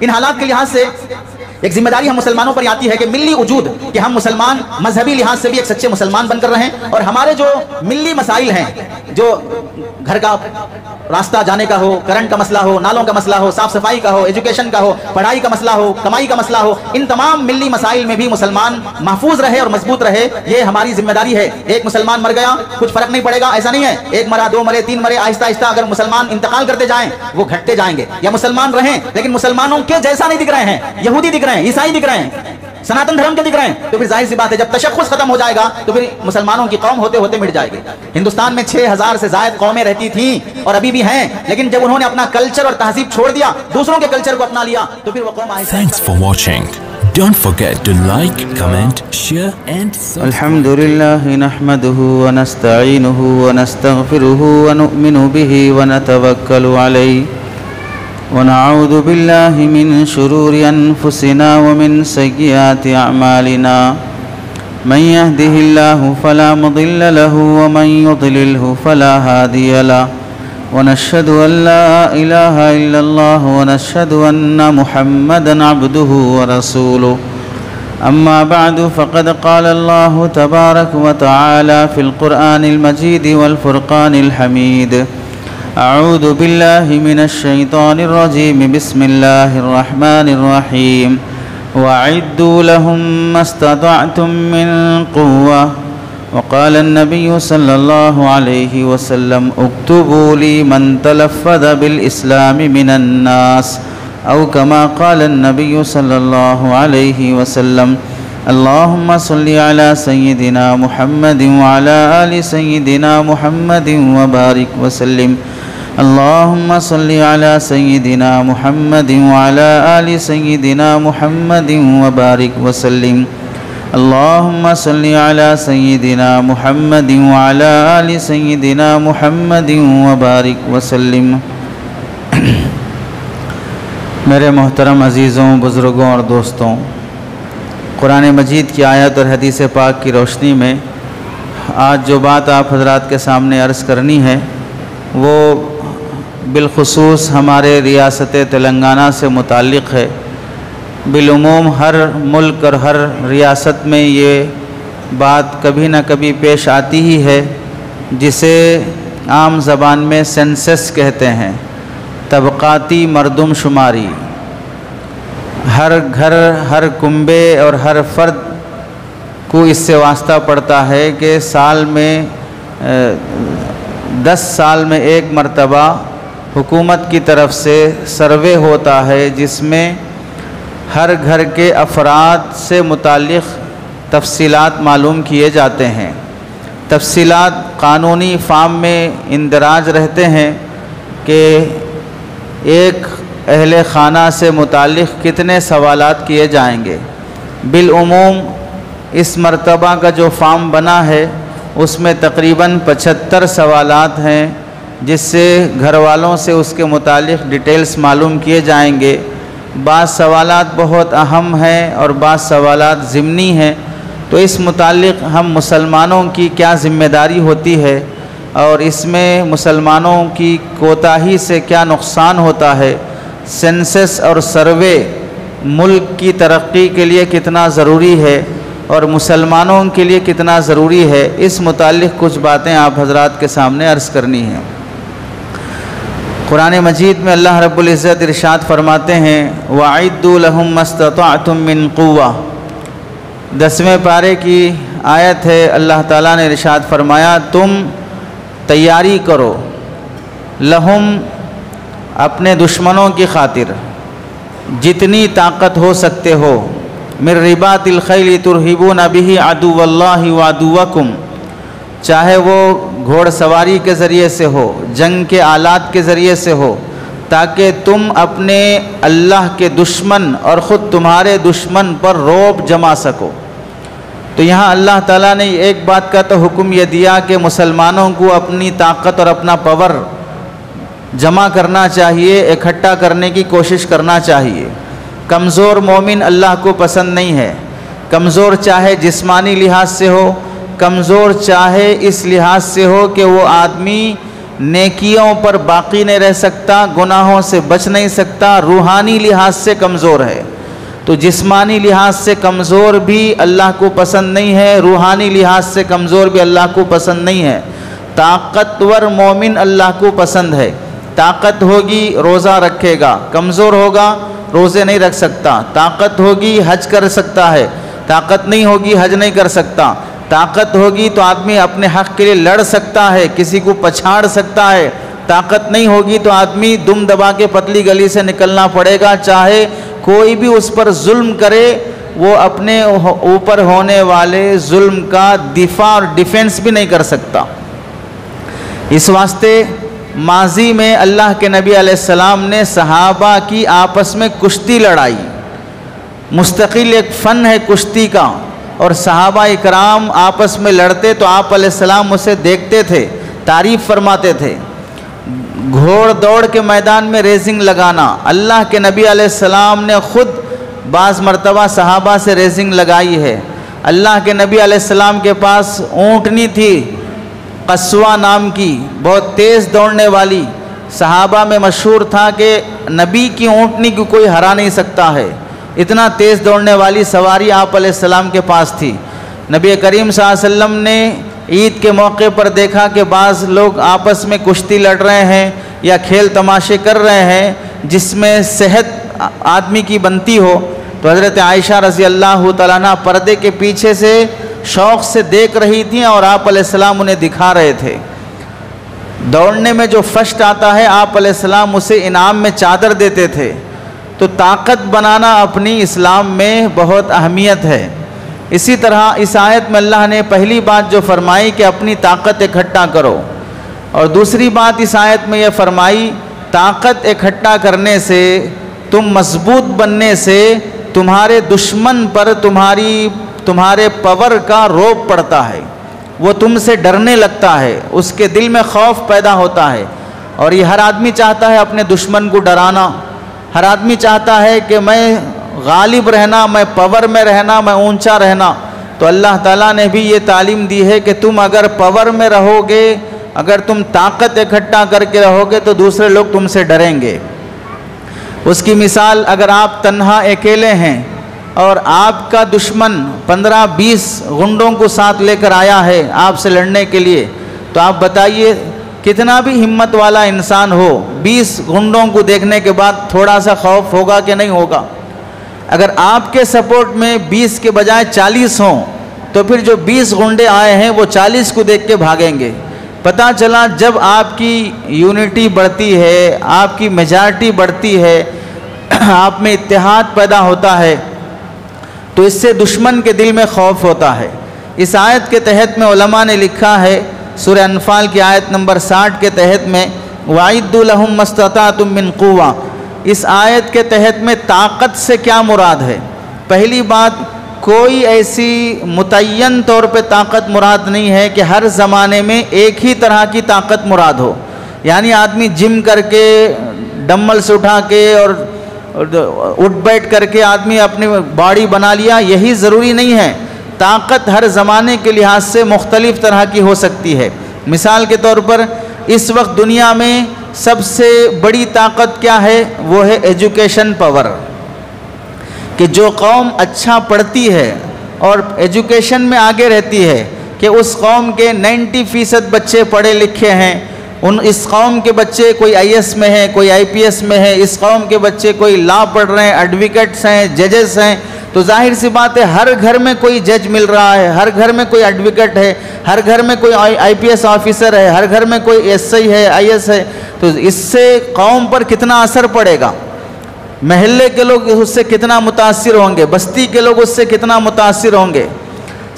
ان حالات کے لحاظ سے ایک ذمہ داری ہم مسلمانوں پر آتی ہے کہ ملی وجود کہ ہم مسلمان مذہبی لحاظ سے بھی ایک سچے مسلمان بن کر رہیں، اور ہمارے جو ملی مسائل ہیں، جو گھر کا راستہ جانے کا ہو، کرنٹ کا مسئلہ ہو، نالوں کا مسئلہ ہو، صاف صفائی کا ہو، ایجوکیشن کا ہو، پڑھائی کا مسئلہ ہو، کمائی کا مسئلہ ہو، ان تمام ملی مسائل میں بھی مسلمان محفوظ رہے اور مضبوط رہے، یہ ہماری ذمہ داری ہے۔ ایک مسلمان مر گیا کچھ فرق نہیں پڑے گا، ایسا نہیں ہے، ایک مرا، دو مرے، تین مرے، آہستہ آہستہ اگر مسلمان انتقال کرتے جائیں وہ گھٹتے جائیں گے، یا مسلمان رہیں لیکن مسلمانوں کے جیسا نہیں دکھ رہے ہیں، یہودی دکھ رہے ہیں، عیسائی دکھ رہے ہیں، سناتن دھرم کے دکھ رہے ہیں، تو پھر ظاہر سی بات ہے جب تشخص ختم ہو جائے گا تو پھر مسلمانوں کی قوم ہوتے ہوتے مٹ جائے گی۔ ہندوستان میں 6000 سے زائد قومیں رہتی تھیں اور ابھی بھی ہیں، لیکن جب انہوں نے اپنا کلچر اور تہذیب چھوڑ دیا، دوسروں کے کلچر کو اپنا لیا، تو پھر وہ قوم آہستہ۔ Thanks for watching. Don't forget to like, comment, share and subscribe. الحمد لله نحمده ونستعينه ونستغفره ونؤمن به ونتوكل عليه ونعوذ بالله من شرور أنفسنا ومن سيئات أعمالنا من يهده الله فلا مضل له ومن يضلله فلا هادي له ونشهد أن لا إله إلا الله ونشهد أن محمدًا عبده ورسوله أما بعد فقد قال الله تبارك وتعالى في القرآن المجيد والفرقان الحميد أعوذ بالله من الشيطان الرجيم بسم الله الرحمن الرحيم وأعدوا لهم ما استطعتم من قوة وقال النبي صلى الله عليه وسلم اكتبوا لي من تلفظ بالإسلام من الناس أو كما قال النبي صلى الله عليه وسلم اللهم صل على سيدنا محمد وعلى آل سيدنا محمد وبارك وسلم اللهم صل على سيدنا محمد وعلى آل سيدنا محمد وبارك وسلم اللهم صل على سيدنا محمد وعلى آل سيدنا محمد وبارك وسلم۔ میرے محترم عزیزوں، بزرگوں اور دوستوں، قرآن مجید کی آیت اور حدیث پاک کی روشنی میں آج جو بات آپ حضرات کے سامنے عرض کرنی ہے وہ بالخصوص ہمارے ریاست تلنگانہ سے متعلق ہے۔ بالعموم ہر ملک اور ہر ریاست میں یہ بات کبھی نہ کبھی پیش آتی ہی ہے، جسے عام زبان میں سینسس کہتے ہیں، طبقاتی مردم شماری۔ ہر گھر، ہر کنبے اور ہر فرد کو اس سے واسطہ پڑتا ہے کہ سال میں 10 سال میں ایک مرتبہ حکومت کی طرف سے سروے ہوتا ہے، جس میں ہر گھر کے افراد سے متعلق تفصیلات معلوم کیے جاتے ہیں۔ تفصیلات قانونی فارم میں اندراج رہتے ہیں کہ ایک اہل خانہ سے متعلق کتنے سوالات کیے جائیں گے۔ بالعموم اس مرتبہ کا جو فارم بنا ہے اس میں تقریباً 75 سوالات ہیں، جس سے گھر والوں سے اس کے متعلق ڈیٹیلز معلوم کیے جائیں گے۔ بعض سوالات بہت اہم ہیں اور بعض سوالات ضمنی ہیں، تو اس متعلق ہم مسلمانوں کی کیا ذمہ داری ہوتی ہے اور اس میں مسلمانوں کی کوتاہی سے کیا نقصان ہوتا ہے، سینسس اور سروے ملک کی ترقی کے لیے کتنا ضروری ہے اور مسلمانوں کے لیے کتنا ضروری ہے، اس متعلق کچھ باتیں آپ حضرات کے سامنے عرض کرنی ہیں۔ قرآن مجید میں اللہ رب العزت ارشاد فرماتے ہیں وَأَعِدُّوا لَهُم مَّا اسْتَطَعْتُم مِّن قُوَّةٍ، 10ویں پارے کی آیت ہے۔ اللہ تعالیٰ نے ارشاد فرمایا تم تیاری کرو، لہم اپنے دشمنوں کی خاطر، جتنی طاقت ہو سکتے ہو، من رباط الخیل ترہبون بہ عدو اللہ وعدوکم، چاہے وہ گھوڑ سواری کے ذریعے سے ہو، جنگ کے آلات کے ذریعے سے ہو، تاکہ تم اپنے اللہ کے دشمن اور خود تمہارے دشمن پر رعب جما سکو۔ تو یہاں اللہ تعالیٰ نے ایک بات کا تو حکم یہ دیا کہ مسلمانوں کو اپنی طاقت اور اپنا پاور جمع کرنا چاہیے، اکٹھا کرنے کی کوشش کرنا چاہیے۔ کمزور مومن اللہ کو پسند نہیں ہے، کمزور چاہے جسمانی لحاظ سے ہو، کمزور چاہے اس لحاظ سے ہو کہ وہ آدمی نیکیوں پر باقی نہیں رہ سکتا، گناہوں سے بچ نہیں سکتا، روحانی لحاظ سے کمزور ہے۔ تو جسمانی لحاظ سے کمزور بھی اللہ کو پسند نہیں ہے، روحانی لحاظ سے کمزور بھی اللہ کو پسند نہیں ہے۔ طاقتور مومن اللہ کو پسند ہے۔ طاقت ہوگی روزہ رکھے گا، کمزور ہوگا روزے نہیں رکھ سکتا۔ طاقت ہوگی حج کر سکتا ہے، طاقت نہیں ہوگی حج نہیں کر سکتا۔ طاقت ہوگی تو آدمی اپنے حق کے لیے لڑ سکتا ہے، کسی کو پچھاڑ سکتا ہے۔ طاقت نہیں ہوگی تو آدمی دم دبا کے پتلی گلی سے نکلنا پڑے گا، چاہے کوئی بھی اس پر ظلم کرے، وہ اپنے اوپر ہونے والے ظلم کا دفاع اور ڈیفنس بھی نہیں کر سکتا۔ اس واسطے ماضی میں اللہ کے نبی علیہ السلام نے صحابہ کی آپس میں کشتی لڑائی، مستقل ایک فن ہے کشتی کا، اور صحابہ اکرام آپس میں لڑتے تو آپ علیہ السلام اسے دیکھتے تھے، تعریف فرماتے تھے۔ گھوڑ دوڑ کے میدان میں ریسنگ لگانا، اللہ کے نبی علیہ السلام نے خود بعض مرتبہ صحابہ سے ریسنگ لگائی ہے۔ اللہ کے نبی علیہ السلام کے پاس اونٹنی تھی، قصوہ نام کی، بہت تیز دوڑنے والی۔ صحابہ میں مشہور تھا کہ نبی کی اونٹنی کو کوئی ہرا نہیں سکتا ہے، اتنا تیز دوڑنے والی سواری آپ علیہ السلام کے پاس تھی۔ نبی کریم صلی اللہ علیہ وسلم نے عید کے موقع پر دیکھا کہ بعض لوگ آپس میں کشتی لڑ رہے ہیں یا کھیل تماشے کر رہے ہیں جس میں صحت آدمی کی بنتی ہو، تو حضرت عائشہ رضی اللہ تعالیٰ عنہ پردے کے پیچھے سے شوق سے دیکھ رہی تھیں اور آپ علیہ السلام انہیں دکھا رہے تھے۔ دوڑنے میں جو فرسٹ آتا ہے آپ علیہ السلام اسے انعام میں چادر دیتے تھے۔ تو طاقت بنانا اپنی اسلام میں بہت اہمیت ہے۔ اسی طرح اس آیت میں اللہ نے پہلی بات جو فرمائی کہ اپنی طاقت اکٹھا کرو، اور دوسری بات اس آیت میں یہ فرمائی طاقت اکٹھا کرنے سے، تم مضبوط بننے سے تمہارے دشمن پر تمہارے پاور کا رعب پڑتا ہے، وہ تم سے ڈرنے لگتا ہے، اس کے دل میں خوف پیدا ہوتا ہے۔ اور یہ ہر آدمی چاہتا ہے اپنے دشمن کو ڈرانا، ہر آدمی چاہتا ہے کہ میں غالب رہنا، میں پاور میں رہنا، میں اونچا رہنا۔ تو اللہ تعالیٰ نے بھی یہ تعلیم دی ہے کہ تم اگر پاور میں رہو گے، اگر تم طاقت اکٹھا کر کے رہو گے تو دوسرے لوگ تم سے ڈریں گے۔ اس کی مثال اگر آپ تنہا اکیلے ہیں اور آپ کا دشمن 15-20 غنڈوں کو ساتھ لے کر آیا ہے آپ سے لڑنے کے لیے، تو آپ بتائیے کتنا بھی ہمت والا انسان ہو، 20 غنڈوں کو دیکھنے کے بعد تھوڑا سا خوف ہوگا کہ نہیں ہوگا؟ اگر آپ کے سپورٹ میں 20 کے بجائے 40 ہوں تو پھر جو 20 غنڈے آئے ہیں وہ 40 کو دیکھ کے بھاگیں گے۔ پتہ چلا جب آپ کی یونٹی بڑھتی ہے، آپ کی میجارٹی بڑھتی ہے، آپ میں اتحاد پیدا ہوتا ہے، تو اس سے دشمن کے دل میں خوف ہوتا ہے۔ اس آیت کے تحت میں علماء نے لکھا ہے، سورہ انفال کی آیت نمبر 60 کے تحت میں وَأَعِدُّوا لَهُم مَّا اسْتَطَعْتُم مِّن قُوَّةٍ، اس آیت کے تحت میں طاقت سے کیا مراد ہے؟ پہلی بات، کوئی ایسی متعین طور پہ طاقت مراد نہیں ہے کہ ہر زمانے میں ایک ہی طرح کی طاقت مراد ہو، یعنی آدمی جم کر کے، ڈمبلز اٹھا کے اور اٹھ بیٹھ کر کے آدمی اپنی باڈی بنا لیا، یہی ضروری نہیں ہے۔ طاقت ہر زمانے کے لحاظ سے مختلف طرح کی ہو سکتی ہے۔ مثال کے طور پر اس وقت دنیا میں سب سے بڑی طاقت کیا ہے؟ وہ ہے ایجوکیشن پاور، کہ جو قوم اچھا پڑھتی ہے اور ایجوکیشن میں آگے رہتی ہے، کہ اس قوم کے 90% بچے پڑھے لکھے ہیں، اس قوم کے بچے کوئی IAS میں ہیں، کوئی IPS میں ہے، اس قوم کے بچے کوئی لا پڑھ رہے ہیں، ایڈوکیٹس ہیں، ججز ہیں، تو ظاہر سی بات ہے ہر گھر میں کوئی جج مل رہا ہے، ہر گھر میں کوئی ایڈوکیٹ ہے، ہر گھر میں کوئی IPS آفیسر ہے، ہر گھر میں کوئی SI ہے، IS ہے، تو اس سے قوم پر کتنا اثر پڑے گا؟ محلے کے لوگ اس سے کتنا متاثر ہوں گے، بستی کے لوگ اس سے کتنا متاثر ہوں گے۔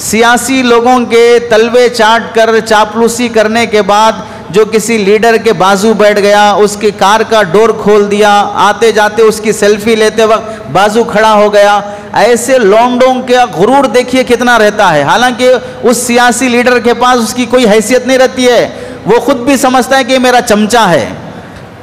سیاسی لوگوں کے تلوے چاٹ کر چاپلوسی کرنے کے بعد جو کسی لیڈر کے بازو بیٹھ گیا، اس کی کار کا ڈور کھول دیا، آتے جاتے اس کی سیلفی لیتے وقت بازو کھڑا ہو گیا، ایسے لونڈوں کا غرور دیکھیے کتنا رہتا ہے، حالانکہ اس سیاسی لیڈر کے پاس اس کی کوئی حیثیت نہیں رہتی ہے، وہ خود بھی سمجھتا ہے کہ میرا چمچہ ہے،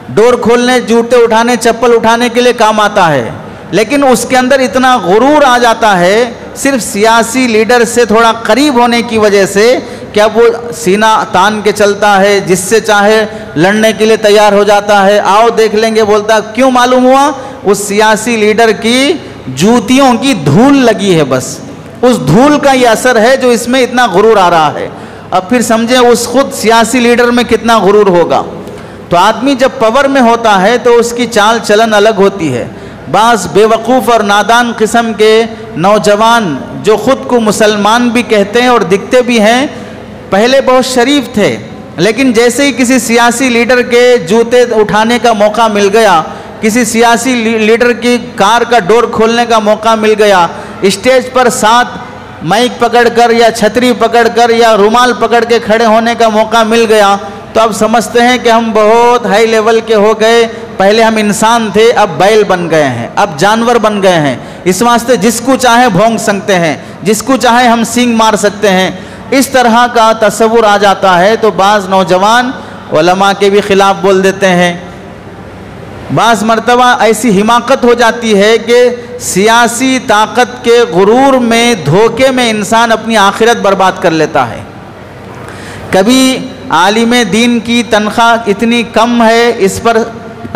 ڈور کھولنے، جوتے اٹھانے، چپل اٹھانے کے لیے کام آتا ہے، لیکن اس کے اندر اتنا غرور آ جاتا ہے صرف سیاسی لیڈر سے تھوڑا قریب ہونے کی وجہ سے کیا وہ سینہ تان کے چلتا ہے، جس سے چاہے لڑنے کے لیے تیار ہو جاتا ہے، آؤ دیکھ لیں گے، بولتا ہے کیوں معلوم ہوا؟ اس سیاسی لیڈر کی جوتیوں کی دھول لگی ہے، بس اس دھول کا یہ اثر ہے جو اس میں اتنا غرور آ رہا ہے۔ اب پھر سمجھیں اس خود سیاسی لیڈر میں کتنا غرور ہوگا۔ تو آدمی جب پاور میں ہوتا ہے تو اس کی چال چلن الگ ہوتی ہے۔ بعض بے وقوف اور نادان قسم کے نوجوان جو خود کو مسلمان بھی کہتے ہیں اور دکھتے بھی ہیں، پہلے بہت شریف تھے، لیکن جیسے ہی کسی سیاسی لیڈر کے جوتے اٹھانے کا موقع مل گیا، کسی سیاسی لیڈر کی کار کا ڈور کھولنے کا موقع مل گیا، اسٹیج پر ساتھ مائک پکڑ کر یا چھتری پکڑ کر یا رومال پکڑ کے کھڑے ہونے کا موقع مل گیا، تو اب سمجھتے ہیں کہ ہم بہت ہائی لیول کے ہو گئے، پہلے ہم انسان تھے اب بیل بن گئے ہیں، اب جانور بن گئے ہیں، اس واسطے جس کو چاہے بھونک سکتے ہیں، جس کو چاہے ہم سینگ مار سکتے ہیں، اس طرح کا تصور آ جاتا ہے۔ تو بعض نوجوان علماء کے بھی خلاف بول دیتے ہیں، بعض مرتبہ ایسی حماقت ہو جاتی ہے کہ سیاسی طاقت کے غرور میں، دھوکے میں انسان اپنی آخرت برباد کر لیتا ہے۔ کبھی عالم دین کی تنخواہ اتنی کم ہے اس پر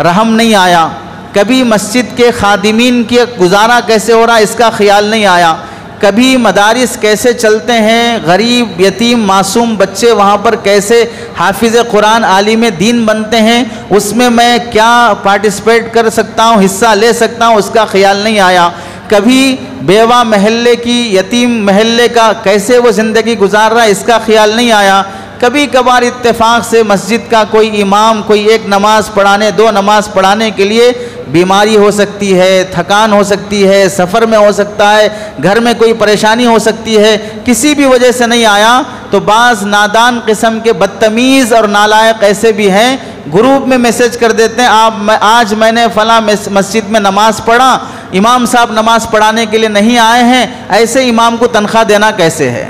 رحم نہیں آیا، کبھی مسجد کے خادمین کی گزارا کیسے ہو رہا اس کا خیال نہیں آیا، کبھی مدارس کیسے چلتے ہیں، غریب یتیم معصوم بچے وہاں پر کیسے حافظ قرآن عالم دین بنتے ہیں، اس میں میں کیا پارٹیسپیٹ کر سکتا ہوں، حصہ لے سکتا ہوں، اس کا خیال نہیں آیا، کبھی بیوہ محلے کی، یتیم محلے کا کیسے وہ زندگی گزار رہا ہے اس کا خیال نہیں آیا، کبھی کبھار اتفاق سے مسجد کا کوئی امام کوئی ایک نماز پڑھانے، دو نماز پڑھانے کے لیے بیماری ہو سکتی ہے، تھکان ہو سکتی ہے، سفر میں ہو سکتا ہے، گھر میں کوئی پریشانی ہو سکتی ہے، کسی بھی وجہ سے نہیں آیا، تو بعض نادان قسم کے بدتمیز اور نالائق ایسے بھی ہیں، گروپ میں میسج کر دیتے ہیں آج میں نے فلاں مسجد میں نماز پڑھا، امام صاحب نماز پڑھانے کے لیے نہیں آئے ہیں، ایسے امام کو تنخواہ دینا کیسے ہے؟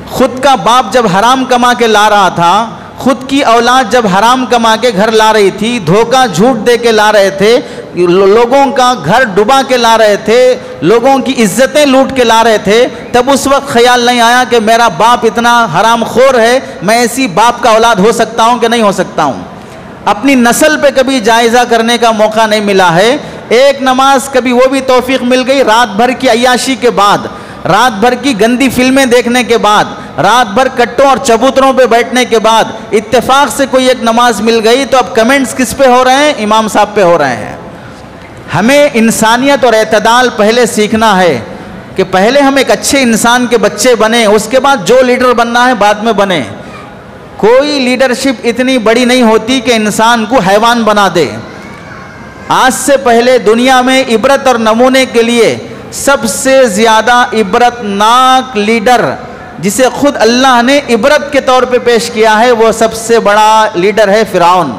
خود کا باپ جب حرام کما کے لا رہا تھا، خود کی اولاد جب حرام کما کے گھر لا رہی تھی، دھوکہ جھوٹ دے کے لا رہے تھے، لوگوں کا گھر ڈبا کے لا رہے تھے، لوگوں کی عزتیں لوٹ کے لا رہے تھے، تب اس وقت خیال نہیں آیا کہ میرا باپ اتنا حرام خور ہے، میں ایسی باپ کا اولاد ہو سکتا ہوں کہ نہیں ہو سکتا ہوں؟ اپنی نسل پہ کبھی جائزہ کرنے کا موقع نہیں ملا ہے۔ ایک نماز کبھی وہ بھی توفیق مل گئی رات بھر کی عیاشی کے بعد، رات بھر کی گندی فلمیں دیکھنے کے بعد، رات بھر کٹوں اور چبوتروں پہ بیٹھنے کے بعد اتفاق سے کوئی ایک نماز مل گئی، تو اب کمنٹس کس پہ ہو رہے ہیں؟ امام صاحب پہ ہو رہے ہیں۔ ہمیں انسانیت اور اعتدال پہلے سیکھنا ہے کہ پہلے ہم ایک اچھے انسان کے بچے بنیں، اس کے بعد جو لیڈر بننا ہے بعد میں بنیں۔ کوئی لیڈرشپ اتنی بڑی نہیں ہوتی کہ انسان کو حیوان بنا دے۔ آج سے پہلے دنیا میں عبرت اور نمونے کے لیے سب سے زیادہ عبرتناک لیڈر جسے خود اللہ نے عبرت کے طور پہ پیش کیا ہے، وہ سب سے بڑا لیڈر ہے فرعون،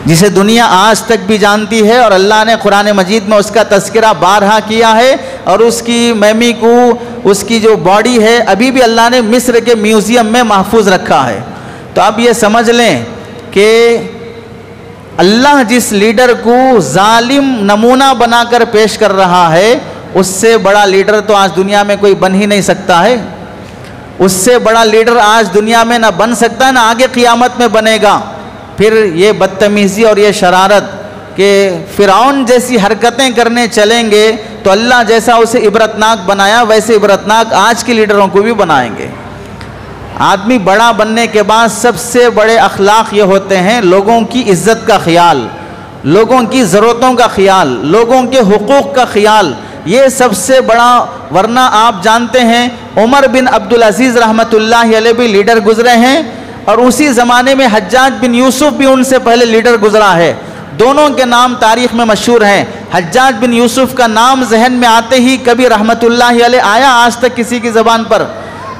جسے دنیا آج تک بھی جانتی ہے، اور اللہ نے قرآن مجید میں اس کا تذکرہ بارہا کیا ہے، اور اس کی میمی کو، اس کی جو باڈی ہے ابھی بھی اللہ نے مصر کے میوزیم میں محفوظ رکھا ہے۔ تو اب یہ سمجھ لیں کہ اللہ جس لیڈر کو ظالم نمونہ بنا کر پیش کر رہا ہے، اس سے بڑا لیڈر تو آج دنیا میں کوئی بن ہی نہیں سکتا ہے۔ اس سے بڑا لیڈر آج دنیا میں نہ بن سکتا ہے، نہ آگے قیامت میں بنے گا۔ پھر یہ بدتمیزی اور یہ شرارت کہ فرعون جیسی حرکتیں کرنے چلیں گے تو اللہ جیسا اسے عبرتناک بنایا ویسے عبرتناک آج کے لیڈروں کو بھی بنائیں گے۔ آدمی بڑا بننے کے بعد سب سے بڑے اخلاق یہ ہوتے ہیں لوگوں کی عزت کا خیال، لوگوں کی ضرورتوں کا خیال، لوگوں کے حقوق کا خیال، یہ سب سے بڑا۔ ورنہ آپ جانتے ہیں عمر بن عبدالعزیز رحمۃ اللہ علیہ بھی لیڈر گزرے ہیں، اور اسی زمانے میں حجاج بن یوسف بھی ان سے پہلے لیڈر گزرا ہے۔ دونوں کے نام تاریخ میں مشہور ہیں۔ حجاج بن یوسف کا نام ذہن میں آتے ہی کبھی رحمۃ اللہ علیہ آیا آج تک کسی کی زبان پر؟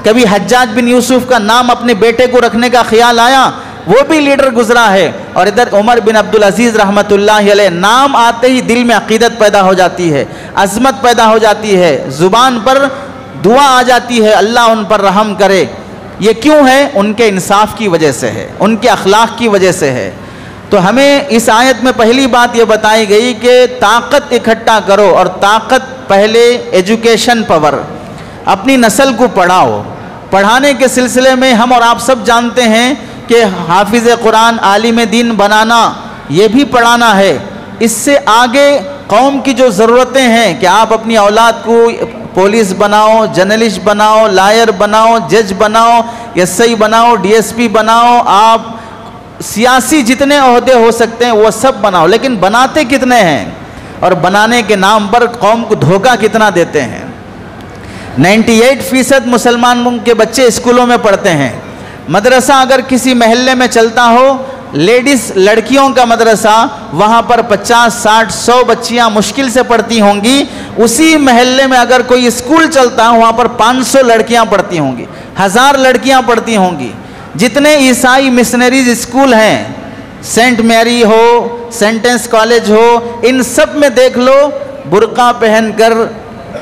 کبھی حجاج بن یوسف کا نام اپنے بیٹے کو رکھنے کا خیال آیا؟ وہ بھی لیڈر گزرا ہے۔ اور ادھر عمر بن عبدالعزیز رحمۃ اللہ علیہ، نام آتے ہی دل میں عقیدت پیدا ہو جاتی ہے، عظمت پیدا ہو جاتی ہے، زبان پر دعا آ جاتی ہے اللہ ان پر رحم کرے۔ یہ کیوں ہے؟ ان کے انصاف کی وجہ سے ہے، ان کے اخلاق کی وجہ سے ہے۔ تو ہمیں اس آیت میں پہلی بات یہ بتائی گئی کہ طاقت اکٹھا کرو، اور طاقت پہلے ایجوکیشن پاور، اپنی نسل کو پڑھاؤ، پڑھانے کے سلسلے میں ہم اور آپ سب جانتے ہیں کہ حافظ قرآن، عالم دین بنانا، یہ بھی پڑھانا ہے۔ اس سے آگے قوم کی جو ضرورتیں ہیں کہ آپ اپنی اولاد کو پولیس بناؤ، جرنلسٹ بناؤ، لائر بناؤ، جج بناؤ، ایس آئی بناؤ، ڈی ایس پی بناؤ، آپ سیاسی جتنے عہدے ہو سکتے ہیں وہ سب بناؤ، لیکن بناتے کتنے ہیں اور بنانے کے نام پر قوم کو دھوکہ کتنا دیتے ہیں؟ 98% مسلمان کے بچے اسکولوں میں پڑھتے ہیں۔ مدرسہ اگر کسی محلے میں چلتا ہو، لیڈیز لڑکیوں کا مدرسہ، وہاں پر 50 60 100 بچیاں مشکل سے پڑھتی ہوں گی۔ اسی محلے میں اگر کوئی اسکول چلتا ہے، وہاں پر 500 لڑکیاں پڑھتی ہوں گی، 1000 لڑکیاں پڑھتی ہوں گی۔ جتنے عیسائی مسنریز اسکول ہیں، سینٹ میری ہو، سینٹنس کالج ہو، ان سب میں دیکھ لو برقع پہن کر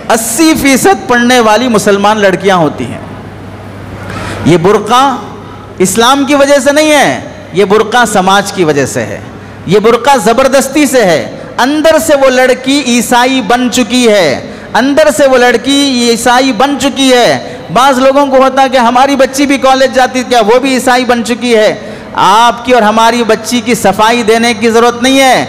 80% پڑھنے والی مسلمان لڑکیاں ہوتی ہیں۔ یہ برقع اسلام کی وجہ سے نہیں ہے، یہ برقع سماج کی وجہ سے ہے، یہ برقع زبردستی سے ہے۔ اندر سے وہ لڑکی عیسائی بن چکی ہے، اندر سے وہ لڑکی عیسائی بن چکی ہے۔ بعض لوگوں کو ہوتا ہے کہ ہماری بچی بھی کالج جاتی، کیا وہ بھی عیسائی بن چکی ہے؟ آپ کی اور ہماری بچی کی صفائی دینے کی ضرورت نہیں ہے۔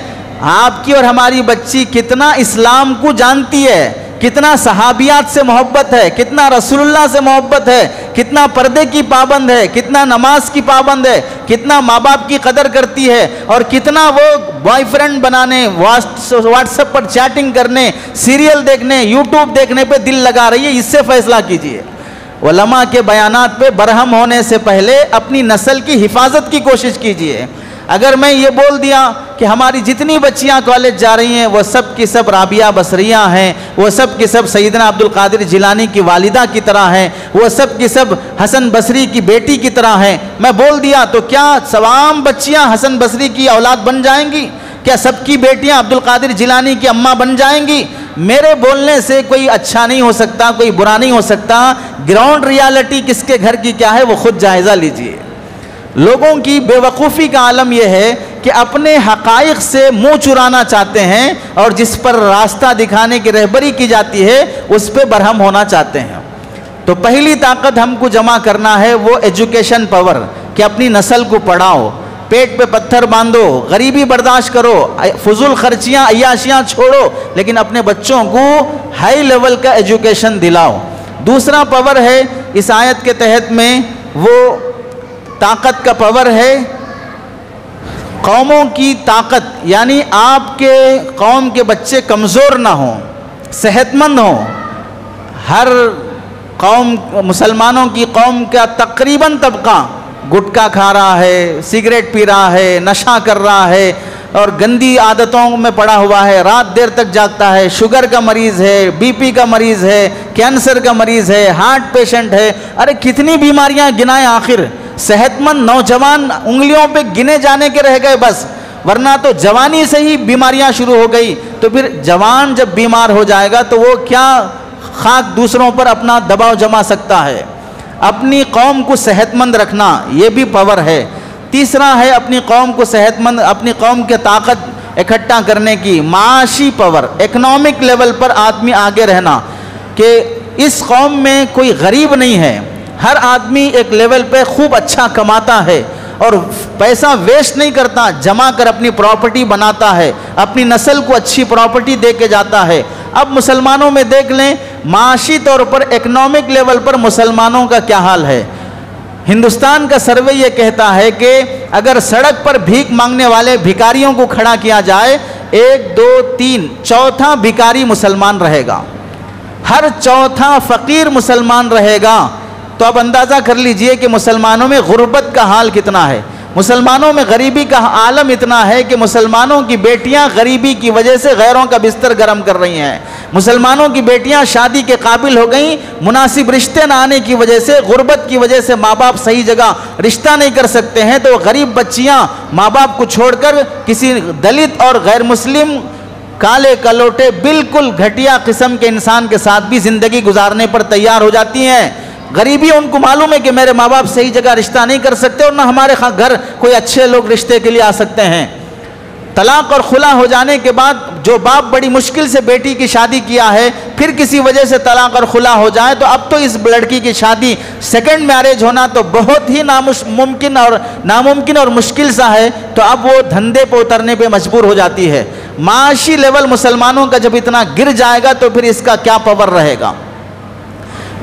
آپ کی اور ہماری بچی کتنا اسلام کو جانتی ہے، کتنا صحابیات سے محبت ہے، کتنا رسول اللہ سے محبت ہے، کتنا پردے کی پابند ہے، کتنا نماز کی پابند ہے، کتنا ماں باپ کی قدر کرتی ہے، اور کتنا وہ بوائے فرینڈ بنانے، واٹس ایپ پر چیٹنگ کرنے، سیریل دیکھنے، یوٹیوب دیکھنے پہ دل لگا رہی ہے۔ اس سے فیصلہ کیجئے۔ علماء کے بیانات پہ برہم ہونے سے پہلے اپنی نسل کی حفاظت کی کوشش کیجئے۔ اگر میں یہ بول دیا کہ ہماری جتنی بچیاں کالج جا رہی ہیں وہ سب کی سب رابعہ بصریہ ہیں، وہ سب کی سب سیدنا عبد القادر جیلانی کی والدہ کی طرح ہیں، وہ سب کی سب حسن بصری کی بیٹی کی طرح ہیں، میں بول دیا تو کیا تمام بچیاں حسن بصری کی اولاد بن جائیں گی؟ کیا سب کی بیٹیاں عبد القادر جیلانی کی اماں بن جائیں گی؟ میرے بولنے سے کوئی اچھا نہیں ہو سکتا، کوئی برا نہیں ہو سکتا۔ گراؤنڈ ریالٹی کس کے گھر کی کیا ہے وہ خود جائزہ لیجئے۔ لوگوں کی بے وقوفی کا عالم یہ ہے کہ اپنے حقائق سے منہ چرانا چاہتے ہیں، اور جس پر راستہ دکھانے کی رہبری کی جاتی ہے اس پہ برہم ہونا چاہتے ہیں۔ تو پہلی طاقت ہم کو جمع کرنا ہے وہ ایجوکیشن پاور، کہ اپنی نسل کو پڑھاؤ، پیٹ پہ پتھر باندھو، غریبی برداشت کرو، فضول خرچیاں عیاشیاں چھوڑو، لیکن اپنے بچوں کو ہائی لیول کا ایجوکیشن دلاؤ۔ دوسرا پاور ہے اس آیت کے تحت میں، وہ طاقت کا پاور ہے قوموں کی طاقت، یعنی آپ کے قوم کے بچے کمزور نہ ہوں، صحت مند ہوں۔ ہر قوم، مسلمانوں کی قوم کا تقریباً طبقہ گٹکا کھا رہا ہے، سگریٹ پی رہا ہے، نشہ کر رہا ہے، اور گندی عادتوں میں پڑا ہوا ہے، رات دیر تک جاگتا ہے، شوگر کا مریض ہے، بی پی کا مریض ہے، کینسر کا مریض ہے، ہارٹ پیشنٹ ہے۔ ارے کتنی بیماریاں گنائیں آخر؟ صحت مند نوجوان انگلیوں پہ گنے جانے کے رہ گئے بس، ورنہ تو جوانی سے ہی بیماریاں شروع ہو گئی۔ تو پھر جوان جب بیمار ہو جائے گا تو وہ کیا خاک دوسروں پر اپنا دباؤ جما سکتا ہے؟ اپنی قوم کو صحت مند رکھنا یہ بھی پاور ہے۔ تیسرا ہے اپنی قوم کو صحت مند، اپنی قوم کے طاقت اکٹھا کرنے کی معاشی پاور، اکنامک لیول پر آدمی آگے رہنا، کہ اس قوم میں کوئی غریب نہیں ہے، ہر آدمی ایک لیول پہ خوب اچھا کماتا ہے اور پیسہ ویسٹ نہیں کرتا، جمع کر اپنی پراپرٹی بناتا ہے، اپنی نسل کو اچھی پراپرٹی دے کے جاتا ہے۔ اب مسلمانوں میں دیکھ لیں معاشی طور پر، اکنامک لیول پر مسلمانوں کا کیا حال ہے۔ ہندوستان کا سروے یہ کہتا ہے کہ اگر سڑک پر بھیک مانگنے والے بھکاریوں کو کھڑا کیا جائے، 1 2 3 چوتھا بھکاری مسلمان رہے گا، ہر چوتھا فقیر مسلمان رہے گا۔ تو اب اندازہ کر لیجئے کہ مسلمانوں میں غربت کا حال کتنا ہے، مسلمانوں میں غریبی کا عالم اتنا ہے کہ مسلمانوں کی بیٹیاں غریبی کی وجہ سے غیروں کا بستر گرم کر رہی ہیں، مسلمانوں کی بیٹیاں شادی کے قابل ہو گئیں، مناسب رشتے نہ آنے کی وجہ سے، غربت کی وجہ سے ماں باپ صحیح جگہ رشتہ نہیں کر سکتے ہیں، تو غریب بچیاں ماں باپ کو چھوڑ کر کسی دلت اور غیر مسلم کالے کلوٹے بالکل گھٹیا قسم کے انسان کے ساتھ بھی زندگی گزارنے پر تیار ہو جاتی ہیں۔ غریبی ان کو معلوم ہے کہ میرے ماں باپ صحیح جگہ رشتہ نہیں کر سکتے، اور نہ ہمارے گھر کوئی اچھے لوگ رشتے کے لیے آ سکتے ہیں۔ طلاق اور خلا ہو جانے کے بعد جو باپ بڑی مشکل سے بیٹی کی شادی کیا ہے پھر کسی وجہ سے طلاق اور خلا ہو جائے تو اب تو اس لڑکی کی شادی سیکنڈ میرج ہونا تو بہت ہی ناممکن اور مشکل سا ہے، تو اب وہ دھندے پہ اترنے پہ مجبور ہو جاتی ہے۔ معاشی لیول مسلمانوں کا جب اتنا گر جائے گا تو پھر اس کا کیا پاور رہے گا؟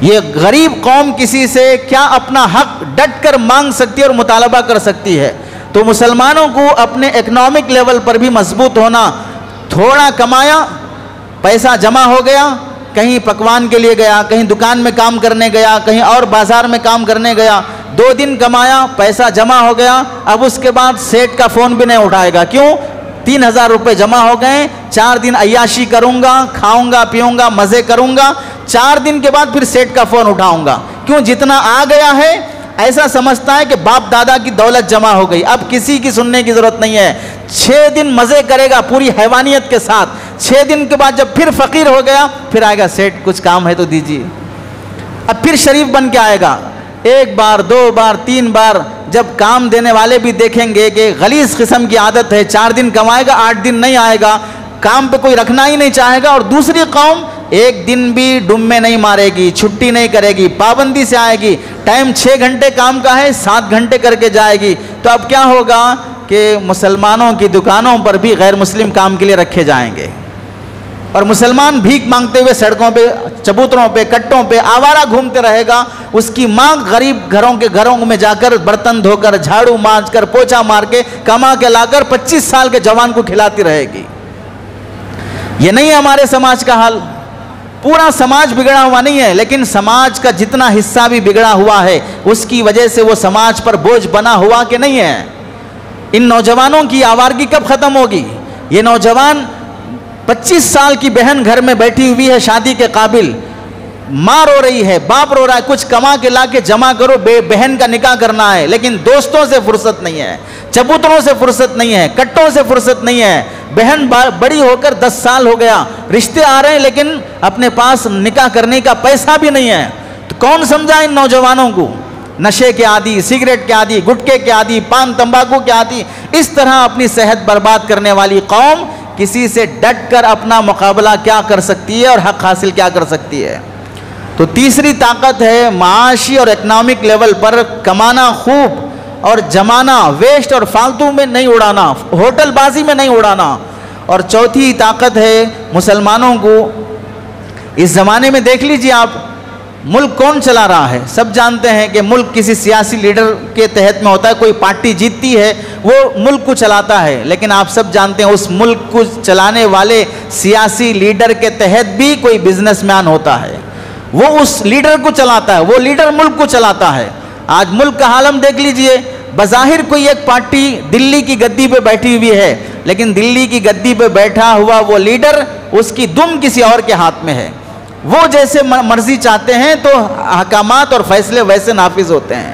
یہ غریب قوم کسی سے کیا اپنا حق ڈٹ کر مانگ سکتی ہے اور مطالبہ کر سکتی ہے؟ تو مسلمانوں کو اپنے اکنامک لیول پر بھی مضبوط ہونا، تھوڑا کمایا، پیسہ جمع ہو گیا، کہیں پکوان کے لیے گیا، کہیں دکان میں کام کرنے گیا، کہیں اور بازار میں کام کرنے گیا، 2 دن کمایا، پیسہ جمع ہو گیا، اب اس کے بعد سیٹ کا فون بھی نہیں اٹھائے گا۔ کیوں؟ 3000 روپے جمع ہو گئے، 4 دن عیاشی کروں گا، کھاؤں گا پیوں گا، مزے کروں گا، 4 دن کے بعد پھر سیٹ کا فون اٹھاؤں گا۔ کیوں؟ جتنا آ گیا ہے ایسا سمجھتا ہے کہ باپ دادا کی دولت جمع ہو گئی، اب کسی کی سننے کی ضرورت نہیں ہے۔ 6 دن مزے کرے گا پوری حیوانیت کے ساتھ، 6 دن کے بعد جب پھر فقیر ہو گیا پھر آئے گا، سیٹ کچھ کام ہے تو دیجیے۔ اب پھر شریف بن کے آئے گا، 1 بار 2 بار 3 بار، جب کام دینے والے بھی دیکھیں گے کہ غلیظ قسم کی عادت ہے، 4 دن کمائے گا 8 دن نہیں آئے گا، کام پہ کوئی رکھنا ہی نہیں چاہے گا، اور دوسری قوم 1 دن بھی ڈمے نہیں مارے گی، چھٹی نہیں کرے گی، پابندی سے آئے گی، ٹائم 6 گھنٹے کام کا ہے 7 گھنٹے کر کے جائے گی، تو اب کیا ہوگا کہ مسلمانوں کی دکانوں پر بھی غیر مسلم کام کے لیے رکھے جائیں گے، اور مسلمان بھیک مانگتے ہوئے سڑکوں پہ، چبوتروں پہ، کٹوں پہ آوارہ گھومتے رہے گا، اس کی ماں غریب گھروں میں جا کر برتن دھو کر، جھاڑو مانج کر، پوچھا مار کے، کما کے لا کر 25 سال کے جوان کو کھلاتی رہے گی۔ یہ نہیں ہے ہمارے سماج کا حال، پورا سماج بگڑا ہوا نہیں ہے، لیکن سماج کا جتنا حصہ بھی بگڑا ہوا ہے اس کی وجہ سے وہ سماج پر بوجھ بنا ہوا کہ نہیں ہے۔ ان نوجوانوں کی آوارگی کب ختم ہوگی؟ یہ نوجوان 25 سال کی بہن گھر میں بیٹھی ہوئی ہے شادی کے قابل، ماں رو رہی ہے، باپ رو رہا ہے، کچھ کما کے لا کے جمع کرو، بہن کا نکاح کرنا ہے، لیکن دوستوں سے فرصت نہیں ہے، چبوتروں سے فرصت نہیں ہے، کٹوں سے فرصت نہیں ہے، بہن بڑی ہو کر 10 سال ہو گیا، رشتے آ رہے ہیں لیکن اپنے پاس نکاح کرنے کا پیسہ بھی نہیں ہے، تو کون سمجھا ان نوجوانوں کو؟ نشے کے عادی، سگریٹ کے عادی، گٹکے کے عادی، پان تمباکو کے عادی، اس طرح اپنی صحت برباد کرنے والی قوم کسی سے ڈٹ کر اپنا مقابلہ کیا کر سکتی ہے اور حق حاصل کیا کر سکتی ہے؟ تو تیسری طاقت ہے معاشی اور اکنامک لیول پر کمانا خوب اور جمانا، ویسٹ اور فالتو میں نہیں اڑانا، ہوٹل بازی میں نہیں اڑانا۔ اور چوتھی طاقت ہے مسلمانوں کو، اس زمانے میں دیکھ لیجئے آپ، ملک کون چلا رہا ہے؟ سب جانتے ہیں کہ ملک کسی سیاسی لیڈر کے تحت میں ہوتا ہے، کوئی پارٹی جیتتی ہے وہ ملک کو چلاتا ہے، لیکن آپ سب جانتے ہیں اس ملک کو چلانے والے سیاسی لیڈر کے تحت بھی کوئی بزنس مین ہوتا ہے، وہ اس لیڈر کو چلاتا ہے، وہ لیڈر ملک کو چلاتا ہے۔ آج ملک کا حال ہم دیکھ لیجئے، بظاہر کوئی ایک پارٹی دلی کی گدی پہ بیٹھی ہوئی ہے، لیکن دلی کی گدی پہ بیٹھا ہوا وہ لیڈر، اس کی دم کسی اور کے ہاتھ میں ہے، وہ جیسے مرضی چاہتے ہیں تو احکامات اور فیصلے ویسے نافذ ہوتے ہیں۔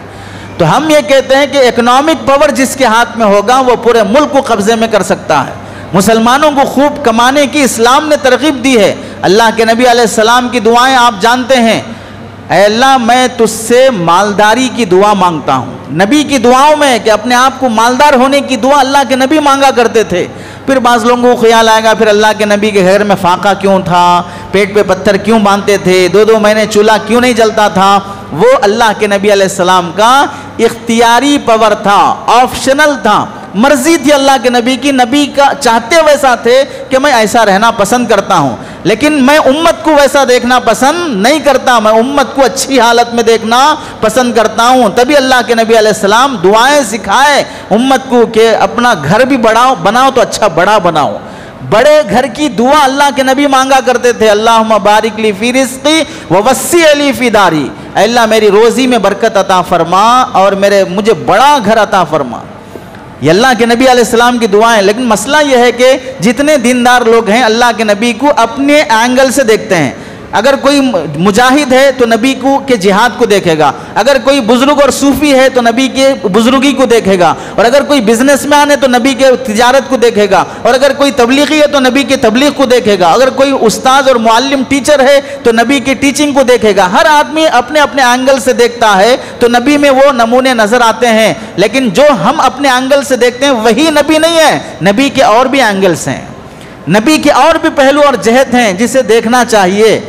تو ہم یہ کہتے ہیں کہ اکنامک پاور جس کے ہاتھ میں ہوگا وہ پورے ملک کو قبضے میں کر سکتا ہے۔ مسلمانوں کو خوب کمانے کی اسلام نے ترغیب دی ہے۔ اللہ کے نبی علیہ السلام کی دعائیں آپ جانتے ہیں، اے اللہ میں تجھ سے مالداری کی دعا مانگتا ہوں۔ نبی کی دعاؤں میں کہ اپنے آپ کو مالدار ہونے کی دعا اللہ کے نبی مانگا کرتے تھے۔ پھر بعض لوگوں کو خیال آئے گا پھر اللہ کے نبی کے گھر میں فاقہ کیوں تھا، پیٹ پہ پتھر کیوں باندھتے تھے، 2 مہینے چولہا کیوں نہیں جلتا تھا؟ وہ اللہ کے نبی علیہ السلام کا اختیاری پاور تھا، آپشنل تھا، مرضی تھی اللہ کے نبی کی، نبی کا چاہتے ویسا تھے کہ میں ایسا رہنا پسند کرتا ہوں، لیکن میں امت کو ویسا دیکھنا پسند نہیں کرتا، میں امت کو اچھی حالت میں دیکھنا پسند کرتا ہوں۔ تبھی اللہ کے نبی علیہ السلام دعائیں سکھائے امت کو کہ اپنا گھر بھی بناؤ تو اچھا بڑا بناؤ۔ بڑے گھر کی دعا اللہ کے نبی مانگا کرتے تھے، اللہم بارک لی فی رزقی ووسع لی فی داری، اے اللہ میری روزی میں برکت عطا فرما اور مجھے بڑا گھر عطا فرما۔ یہ اللہ کے نبی علیہ السلام کی دعائیں۔ لیکن مسئلہ یہ ہے کہ جتنے دیندار لوگ ہیں اللہ کے نبی کو اپنے اینگل سے دیکھتے ہیں، اگر کوئی مجاہد ہے تو نبی کے جہاد کو دیکھے گا، اگر کوئی بزرگ اور صوفی ہے تو نبی کے بزرگی کو دیکھے گا، اور اگر کوئی بزنس مین ہے تو نبی کے تجارت کو دیکھے گا، اور اگر کوئی تبلیغی ہے تو نبی کے تبلیغ کو دیکھے گا، اگر کوئی استاذ اور معلم ٹیچر ہے تو نبی کی ٹیچنگ کو دیکھے گا۔ ہر آدمی اپنے اپنے اینگل سے دیکھتا ہے تو نبی میں وہ نمونے نظر آتے ہیں، لیکن جو ہم اپنے اینگل سے دیکھتے ہیں وہی نبی نہیں ہے، نبی کے اور بھی اینگلز ہیں، نبی کے اور بھی پہلو اور جہت ہیں جسے دیکھنا چاہیے۔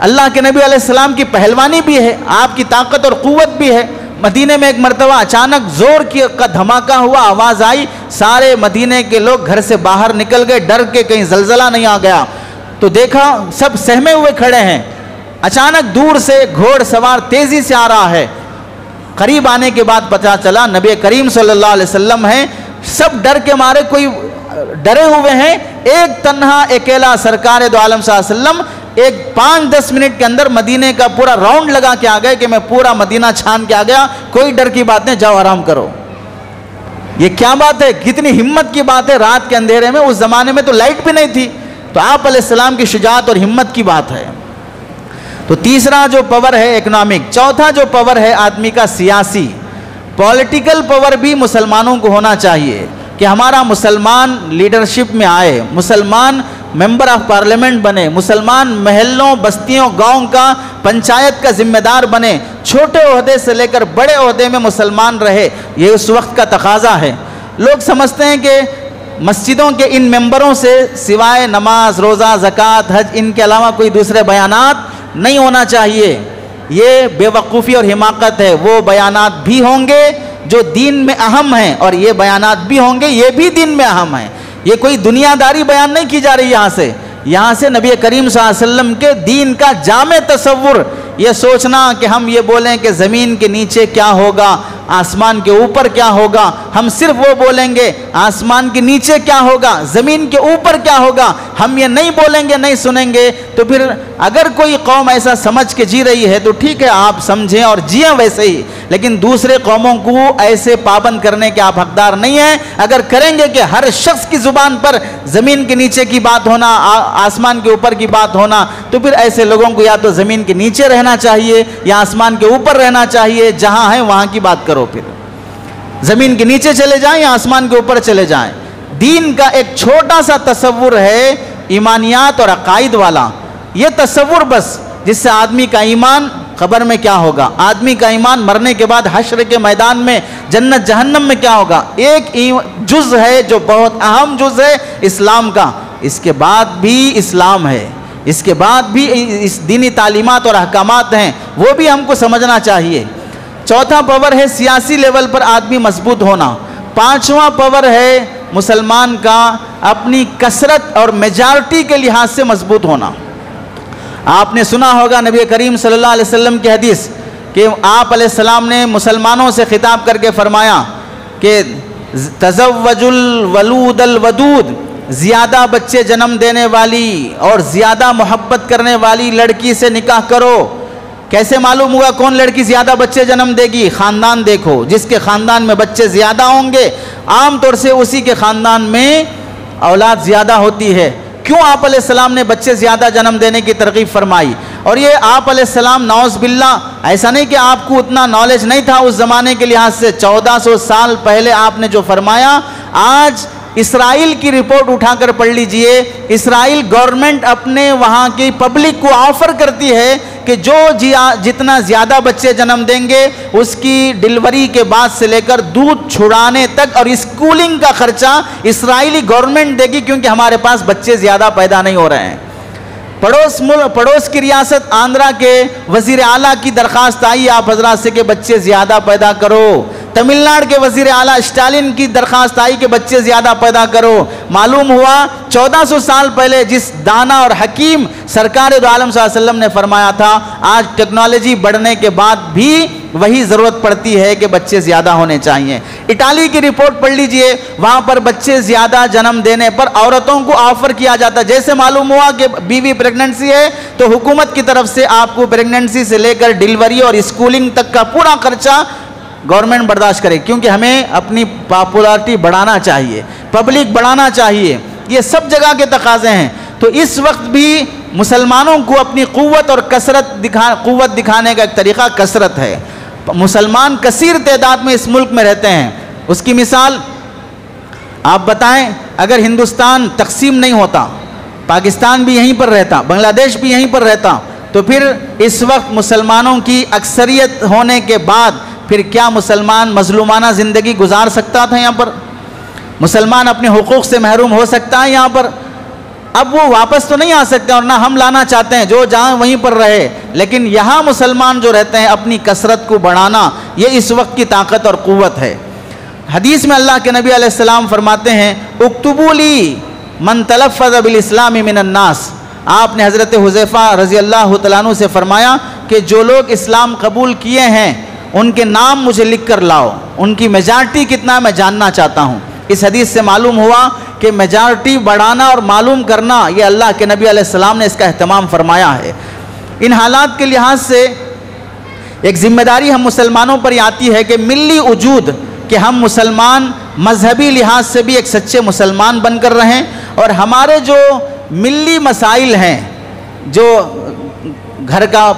اللہ کے نبی علیہ السلام کی پہلوانی بھی ہے، آپ کی طاقت اور قوت بھی ہے۔ مدینے میں ایک مرتبہ اچانک زور کا دھماکہ ہوا، آواز آئی، سارے مدینے کے لوگ گھر سے باہر نکل گئے ڈر کے کہیں زلزلہ نہیں آ گیا، تو دیکھا سب سہمے ہوئے کھڑے ہیں۔ اچانک دور سے گھوڑ سوار تیزی سے آ رہا ہے، قریب آنے کے بعد پتہ چلا نبی کریم صلی اللہ علیہ وسلم ہیں۔ سب ڈر کے مارے کوئی ڈرے ہوئے ہیں، ایک تنہا اکیلا سرکار دو عالم صلی اللہ علیہ وسلم ایک 5-10 منٹ کے اندر مدینے کا پورا راؤنڈ لگا کے آ گئے کہ میں پورا مدینہ چھان کے آ گیا، کوئی ڈر کی بات نہیں، جاؤ آرام کرو۔ یہ کیا بات ہے، کتنی ہمت کی بات ہے، رات کے اندھیرے میں، اس زمانے میں تو لائٹ بھی نہیں تھی، تو آپ علیہ السلام کی شجاعت اور ہمت کی بات ہے۔ تو تیسرا جو پاور ہے اکنامک، چوتھا جو پاور ہے آدمی کا سیاسی، پولیٹیکل پاور بھی مسلمانوں کو ہونا چاہیے کہ ہمارا مسلمان لیڈرشپ میں آئے، مسلمان ممبر آف پارلیمنٹ بنے، مسلمان محلوں بستیوں گاؤں کا پنچایت کا ذمہ دار بنے، چھوٹے عہدے سے لے کر بڑے عہدے میں مسلمان رہے، یہ اس وقت کا تقاضا ہے۔ لوگ سمجھتے ہیں کہ مسجدوں کے ان ممبروں سے سوائے نماز روزہ زکوٰۃ حج ان کے علاوہ کوئی دوسرے بیانات نہیں ہونا چاہیے، یہ بے وقوفی اور حماقت ہے۔ وہ بیانات بھی ہوں گے جو دین میں اہم ہیں، اور یہ بیانات بھی ہوں گے یہ بھی دین میں اہم ہیں۔ یہ کوئی دنیا داری بیان نہیں کی جا رہی، یہاں سے نبی کریم صلی اللہ علیہ وسلم کے دین کا جامع تصور، یہ سوچنا کہ ہم یہ بولیں کہ زمین کے نیچے کیا ہوگا، آسمان کے اوپر کیا ہوگا، ہم صرف وہ بولیں گے آسمان کے نیچے کیا ہوگا، زمین کے اوپر کیا ہوگا، ہم یہ نہیں بولیں گے نہیں سنیں گے، تو پھر اگر کوئی قوم ایسا سمجھ کے جی رہی ہے تو ٹھیک ہے، آپ سمجھیں اور جئیں ویسے ہی، لیکن دوسرے قوموں کو ایسے پابند کرنے کے آپ حقدار نہیں ہیں۔ اگر کریں گے کہ ہر شخص کی زبان پر زمین کے نیچے کی بات ہونا، آسمان کے اوپر کی بات ہونا، تو پھر ایسے لوگوں کو یا تو زمین کے نیچے رہنا چاہیے یا آسمان کے اوپر رہنا چاہیے، جہاں ہیں وہاں کی بات کرو، پھر زمین کے نیچے چلے جائیں یا آسمان کے اوپر چلے جائیں۔ دین کا ایک چھوٹا سا تصور ہے ایمانیات اور عقائد والا، یہ تصور بس، جس سے آدمی کا ایمان قبر میں کیا ہوگا، آدمی کا ایمان مرنے کے بعد حشر کے میدان میں جنت جہنم میں کیا ہوگا، ایک جز ہے جو بہت اہم جز ہے اسلام کا، اس کے بعد بھی اسلام ہے، اس کے بعد بھی اس دینی تعلیمات اور احکامات ہیں، وہ بھی ہم کو سمجھنا چاہیے۔ چوتھا پاور ہے سیاسی لیول پر آدمی مضبوط ہونا۔ پانچواں پاور ہے مسلمان کا اپنی کثرت اور میجارٹی کے لحاظ سے مضبوط ہونا۔ آپ نے سنا ہوگا نبی کریم صلی اللہ علیہ وسلم کی حدیث کہ آپ علیہ السلام نے مسلمانوں سے خطاب کر کے فرمایا کہ تزوج الولود الودود، زیادہ بچے جنم دینے والی اور زیادہ محبت کرنے والی لڑکی سے نکاح کرو۔ کیسے معلوم ہوا کون لڑکی زیادہ بچے جنم دے گی؟ خاندان دیکھو، جس کے خاندان میں بچے زیادہ ہوں گے عام طور سے اسی کے خاندان میں اولاد زیادہ ہوتی ہے۔ کیوں آپ علیہ السلام نے بچے زیادہ جنم دینے کی ترغیب فرمائی؟ اور یہ آپ علیہ السلام نعوذ باللہ، ایسا نہیں کہ آپ کو اتنا نالج نہیں تھا اس زمانے کے لحاظ سے، 1400 سال پہلے آپ نے جو فرمایا، آج اسرائیل کی رپورٹ اٹھا کر پڑھ لیجئے، اسرائیل گورنمنٹ اپنے وہاں کی پبلک کو آفر کرتی ہے کہ جو جتنا زیادہ بچے جنم دیں گے اس کی ڈلیوری کے بعد سے لے کر دودھ چھڑانے تک اور اسکولنگ کا خرچہ اسرائیلی گورنمنٹ دے گی، کیونکہ ہمارے پاس بچے زیادہ پیدا نہیں ہو رہے ہیں۔ پڑوس کی ریاست آندھرا کے وزیر اعلیٰ کی درخواست آئی آپ حضرات سے کہ بچے زیادہ پیدا کرو۔ تمل ناڈو کے وزیر اعلیٰ اسٹالن کی درخواست آئی کہ بچے زیادہ پیدا کرو۔ معلوم ہوا 1400 سال پہلے جس دانا اور حکیم سرکار دو عالم صلی اللہ علیہ وسلم نے فرمایا تھا، آج ٹیکنالوجی بڑھنے کے بعد بھی وہی ضرورت پڑتی ہے کہ بچے زیادہ ہونے چاہیے۔ اٹالی کی رپورٹ پڑھ لیجئے، وہاں پر بچے زیادہ جنم دینے پر عورتوں کو آفر کیا جاتا ہے۔ جیسے معلوم ہوا کہ بیوی پریگننسی ہے تو حکومت کی طرف سے آپ کو پریگننسی سے لے کر ڈلیوری اور اسکولنگ تک کا پورا خرچہ گورنمنٹ برداشت کرے، کیونکہ ہمیں اپنی پاپولارٹی بڑھانا چاہیے، پبلک بڑھانا چاہیے، یہ سب جگہ کے تقاضے ہیں۔ تو اس وقت بھی مسلمانوں کو اپنی قوت اور قوت دکھانے کا ایک طریقہ کثرت ہے. مسلمان کثیر تعداد میں اس ملک میں رہتے ہیں. اس کی مثال آپ بتائیں، اگر ہندوستان تقسیم نہیں ہوتا، پاکستان بھی یہیں پر رہتا، بنگلہ دیش بھی یہیں پر رہتا، تو پھر اس وقت مسلمانوں کی اکثریت ہونے کے بعد پھر کیا مسلمان مظلومانہ زندگی گزار سکتا تھا؟ یہاں پر مسلمان اپنے حقوق سے محروم ہو سکتا ہے یہاں پر؟ اب وہ واپس تو نہیں آ سکتے، اور نہ ہم لانا چاہتے ہیں، جو جہاں وہیں پر رہے. لیکن یہاں مسلمان جو رہتے ہیں اپنی کثرت کو بڑھانا، یہ اس وقت کی طاقت اور قوت ہے. حدیث میں اللہ کے نبی علیہ السلام فرماتے ہیں اکتبوا لی من تلفظ بالاسلام من الناس. آپ نے حضرت حذیفہ رضی اللہ تعالیٰ عنہ سے فرمایا کہ جو لوگ اسلام قبول کیے ہیں ان کے نام مجھے لکھ کر لاؤ، ان کی میجارٹی کتنا ہے میں جاننا چاہتا ہوں. اس حدیث سے معلوم ہوا کہ میجارٹی بڑھانا اور معلوم کرنا یہ اللہ کے نبی علیہ السلام نے اس کا اہتمام فرمایا ہے. ان حالات کے لحاظ سے ایک ذمہ داری ہم مسلمانوں پر یہ آتی ہے کہ ملی وجود، کہ ہم مسلمان مذہبی لحاظ سے بھی ایک سچے مسلمان بن کر رہیں، اور ہمارے جو ملی مسائل ہیں، جو گھر کا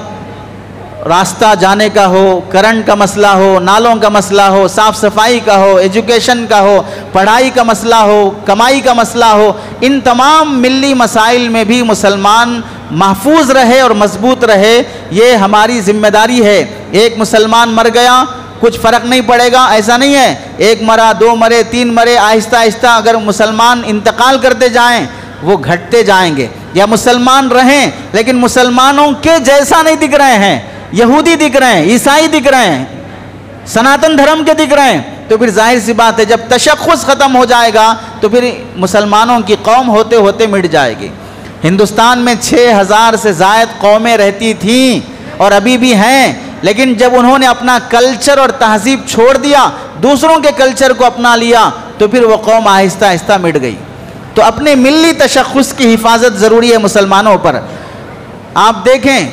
راستہ جانے کا ہو، کرنٹ کا مسئلہ ہو، نالوں کا مسئلہ ہو، صاف صفائی کا ہو، ایجوکیشن کا ہو، پڑھائی کا مسئلہ ہو، کمائی کا مسئلہ ہو، ان تمام ملی مسائل میں بھی مسلمان محفوظ رہے اور مضبوط رہے، یہ ہماری ذمہ داری ہے. ایک مسلمان مر گیا کچھ فرق نہیں پڑے گا، ایسا نہیں ہے. ایک مرا، دو مرے، تین مرے، آہستہ آہستہ اگر مسلمان انتقال کرتے جائیں وہ گھٹتے جائیں گے. یا مسلمان رہیں لیکن مسلمانوں کے جیسا نہیں دکھ رہے ہیں، یہودی دکھ رہے ہیں، عیسائی دکھ رہے ہیں، سناتن دھرم کے دکھ رہے ہیں، تو پھر ظاہر سی بات ہے جب تشخص ختم ہو جائے گا تو پھر مسلمانوں کی قوم ہوتے ہوتے مٹ جائے گی. ہندوستان میں 6000 سے زائد قومیں رہتی تھیں اور ابھی بھی ہیں، لیکن جب انہوں نے اپنا کلچر اور تہذیب چھوڑ دیا، دوسروں کے کلچر کو اپنا لیا، تو پھر وہ قوم آہستہ آہستہ مٹ گئی. تو اپنے ملی تشخص کی حفاظت ضروری ہے مسلمانوں پر. آپ دیکھیں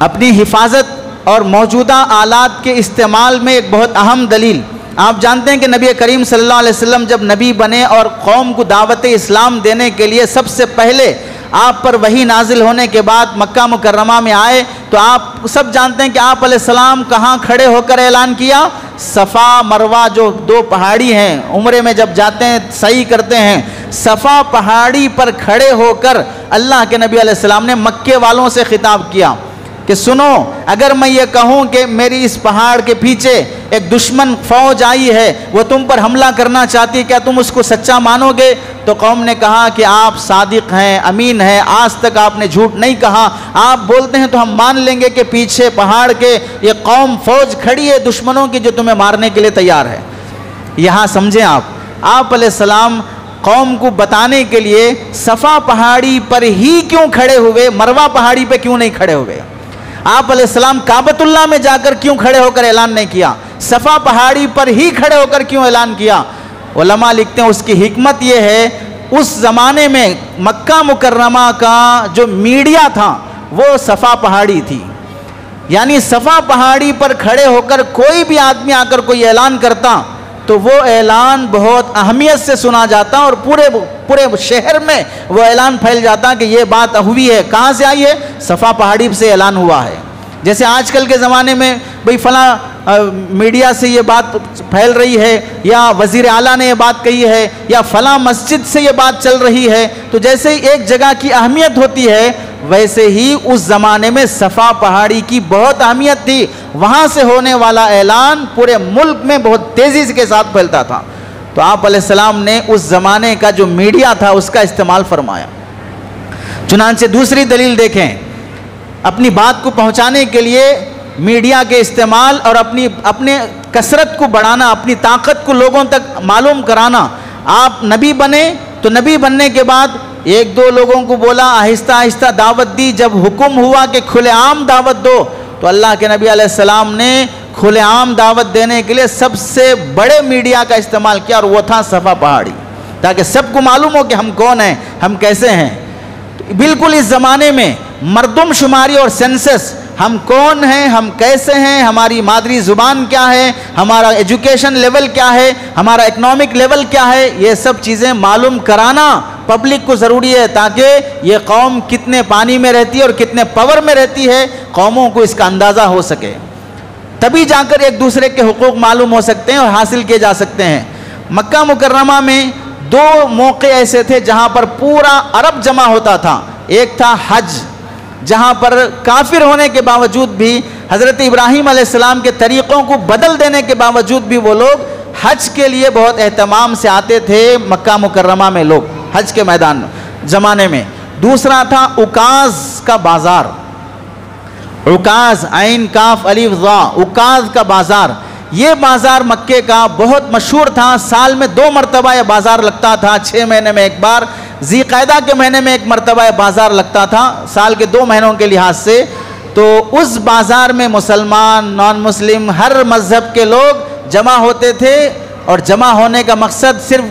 اپنی حفاظت اور موجودہ آلات کے استعمال میں ایک بہت اہم دلیل، آپ جانتے ہیں کہ نبی کریم صلی اللہ علیہ وسلم جب نبی بنے اور قوم کو دعوت اسلام دینے کے لیے سب سے پہلے آپ پر وحی نازل ہونے کے بعد مکہ مکرمہ میں آئے، تو آپ سب جانتے ہیں کہ آپ علیہ السلام کہاں کھڑے ہو کر اعلان کیا؟ صفا مروہ جو دو پہاڑی ہیں، عمرے میں جب جاتے ہیں سعی کرتے ہیں، صفا پہاڑی پر کھڑے ہو کر اللہ کے نبی علیہ السلام نے مکے والوں سے خطاب کیا کہ سنو، اگر میں یہ کہوں کہ میری اس پہاڑ کے پیچھے ایک دشمن فوج آئی ہے، وہ تم پر حملہ کرنا چاہتی، کیا تم اس کو سچا مانو گے؟ تو قوم نے کہا کہ آپ صادق ہیں، امین ہیں، آج تک آپ نے جھوٹ نہیں کہا، آپ بولتے ہیں تو ہم مان لیں گے کہ پیچھے پہاڑ کے یہ قوم فوج کھڑی ہے دشمنوں کی جو تمہیں مارنے کے لیے تیار ہے. یہاں سمجھیں آپ علیہ السلام قوم کو بتانے کے لیے صفا پہاڑی پر ہی کیوں کھڑے ہوئے، مروہ پہاڑی پہ کیوں نہیں کھڑے ہوئے؟ آپ علیہ السلام کعبۃ اللہ میں جا کر کیوں کھڑے ہو کر اعلان نہیں کیا؟ صفا پہاڑی پر ہی کھڑے ہو کر کیوں اعلان کیا؟ علماء لکھتے ہیں اس کی حکمت یہ ہے، اس زمانے میں مکہ مکرمہ کا جو میڈیا تھا وہ صفا پہاڑی تھی. یعنی صفا پہاڑی پر کھڑے ہو کر کوئی بھی آدمی آ کر کوئی اعلان کرتا تو وہ اعلان بہت اہمیت سے سنا جاتا اور پورے شہر میں وہ اعلان پھیل جاتا کہ یہ بات ہوئی ہے. کہاں سے آئی ہے؟ صفا پہاڑی سے اعلان ہوا ہے. جیسے آج کل کے زمانے میں بھئی فلاں میڈیا سے یہ بات پھیل رہی ہے، یا وزیر اعلیٰ نے یہ بات کہی ہے، یا فلاں مسجد سے یہ بات چل رہی ہے، تو جیسے ایک جگہ کی اہمیت ہوتی ہے ویسے ہی اس زمانے میں صفا پہاڑی کی بہت اہمیت تھی. وہاں سے ہونے والا اعلان پورے ملک میں بہت تیزی کے ساتھ پھیلتا تھا. تو آپ علیہ السلام نے اس زمانے کا جو میڈیا تھا اس کا استعمال فرمایا. چنانچہ دوسری دلیل دیکھیں، اپنی بات کو پہنچانے کے لیے میڈیا کے استعمال اور اپنے کثرت کو بڑھانا، اپنی طاقت کو لوگوں تک معلوم کرانا. آپ نبی بنے تو نبی بننے کے بعد ایک دو لوگوں کو بولا، آہستہ آہستہ دعوت دی. جب حکم ہوا کہ کھلے عام دعوت دو تو اللہ کے نبی علیہ السلام نے کھلے عام دعوت دینے کے لیے سب سے بڑے میڈیا کا استعمال کیا، اور وہ تھا صفا پہاڑی، تاکہ سب کو معلوم ہو کہ ہم کون ہیں، ہم کیسے ہیں. بالکل اس زمانے میں مردم شماری اور سینسس، ہم کون ہیں، ہم کیسے ہیں، ہماری مادری زبان کیا ہے، ہمارا ایجوکیشن لیول کیا ہے، ہمارا اکنامک لیول کیا ہے، یہ سب چیزیں معلوم کرانا پبلک کو ضروری ہے تاکہ یہ قوم کتنے پانی میں رہتی ہے اور کتنے پاور میں رہتی ہے، قوموں کو اس کا اندازہ ہو سکے، تبھی جا کر ایک دوسرے کے حقوق معلوم ہو سکتے ہیں اور حاصل کیے جا سکتے ہیں۔ مکہ مکرمہ میں دو موقع ایسے تھے جہاں پر پورا عرب جمع ہوتا تھا۔ ایک تھا حج، جہاں پر کافر ہونے کے باوجود بھی، حضرت ابراہیم علیہ السلام کے طریقوں کو بدل دینے کے باوجود بھی وہ لوگ حج کے لیے بہت اہتمام سے آتے تھے مکہ مکرمہ میں لوگ، حج کے میدان زمانے میں۔ دوسرا تھا عکاظ کا بازار، عکاظ عین کاف الف ضا، عکاظ کا بازار۔ یہ بازار مکے کا بہت مشہور تھا، سال میں 2 مرتبہ یہ بازار لگتا تھا، 6 مہینے میں ایک بار، ذی قعدہ کے مہینے میں 1 مرتبہ یہ بازار لگتا تھا، سال کے 2 مہینوں کے لحاظ سے۔ تو اس بازار میں مسلمان، نان مسلم، ہر مذہب کے لوگ جمع ہوتے تھے، اور جمع ہونے کا مقصد صرف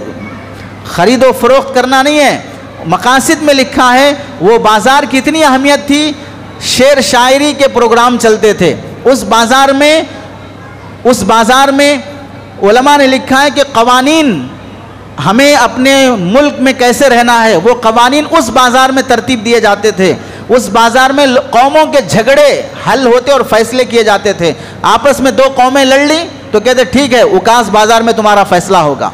خرید و فروخت کرنا نہیں ہے۔ مقاصد میں لکھا ہے وہ بازار کی اتنی اہمیت تھی، شعر شاعری کے پروگرام چلتے تھے اس بازار میں علماء نے لکھا ہے کہ قوانین ہمیں اپنے ملک میں کیسے رہنا ہے، وہ قوانین اس بازار میں ترتیب دیے جاتے تھے۔ اس بازار میں قوموں کے جھگڑے حل ہوتے اور فیصلے کیے جاتے تھے۔ آپس میں 2 قومیں لڑ لی تو کہتے ٹھیک ہے عکاظ بازار میں تمہارا فیصلہ ہوگا،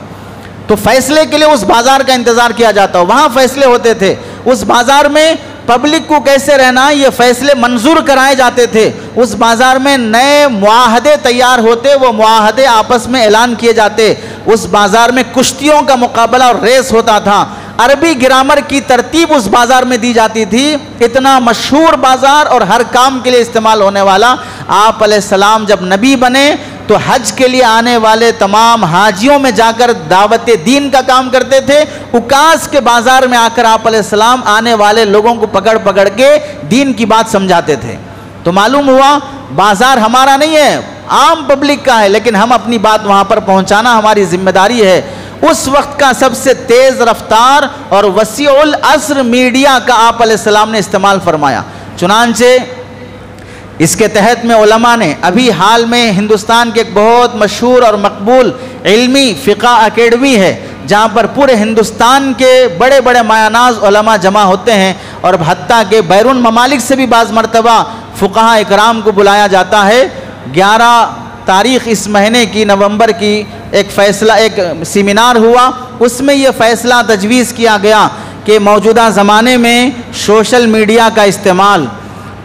تو فیصلے کے لیے اس بازار کا انتظار کیا جاتا، وہاں فیصلے ہوتے تھے۔ اس بازار میں پبلک کو کیسے رہنا یہ فیصلے منظور کرائے جاتے تھے۔ اس بازار میں نئے معاہدے تیار ہوتے، وہ معاہدے آپس میں اعلان کیے جاتے۔ اس بازار میں کشتیوں کا مقابلہ اور ریس ہوتا تھا۔ عربی گرامر کی ترتیب اس بازار میں دی جاتی تھی۔ اتنا مشہور بازار اور ہر کام کے لیے استعمال ہونے والا۔ آپ علیہ السلام جب نبی بنے تو حج کے لیے آنے والے تمام حاجیوں میں جا کر دعوت دین کا کام کرتے تھے۔ عکاظ کے بازار میں آ کر آپ علیہ السلام آنے والے لوگوں کو پکڑ پکڑ کے دین کی بات سمجھاتے تھے۔ تو معلوم ہوا بازار ہمارا نہیں ہے، عام پبلک کا ہے، لیکن ہم اپنی بات وہاں پر پہنچانا ہماری ذمہ داری ہے۔ اس وقت کا سب سے تیز رفتار اور وسیع العصر میڈیا کا آپ علیہ السلام نے استعمال فرمایا۔ چنانچہ اس کے تحت میں علماء نے ابھی حال میں ہندوستان کے ایک بہت مشہور اور مقبول علمی فقہ اکیڈمی ہے، جہاں پر پورے ہندوستان کے بڑے بڑے مایاناز علماء جمع ہوتے ہیں، اور حتیٰ کہ بیرون ممالک سے بھی بعض مرتبہ فقہاء اکرام کو بلایا جاتا ہے۔ 11 تاریخ اس مہینے کی نومبر کی ایک سیمینار ہوا، اس میں یہ فیصلہ تجویز کیا گیا کہ موجودہ زمانے میں سوشل میڈیا کا استعمال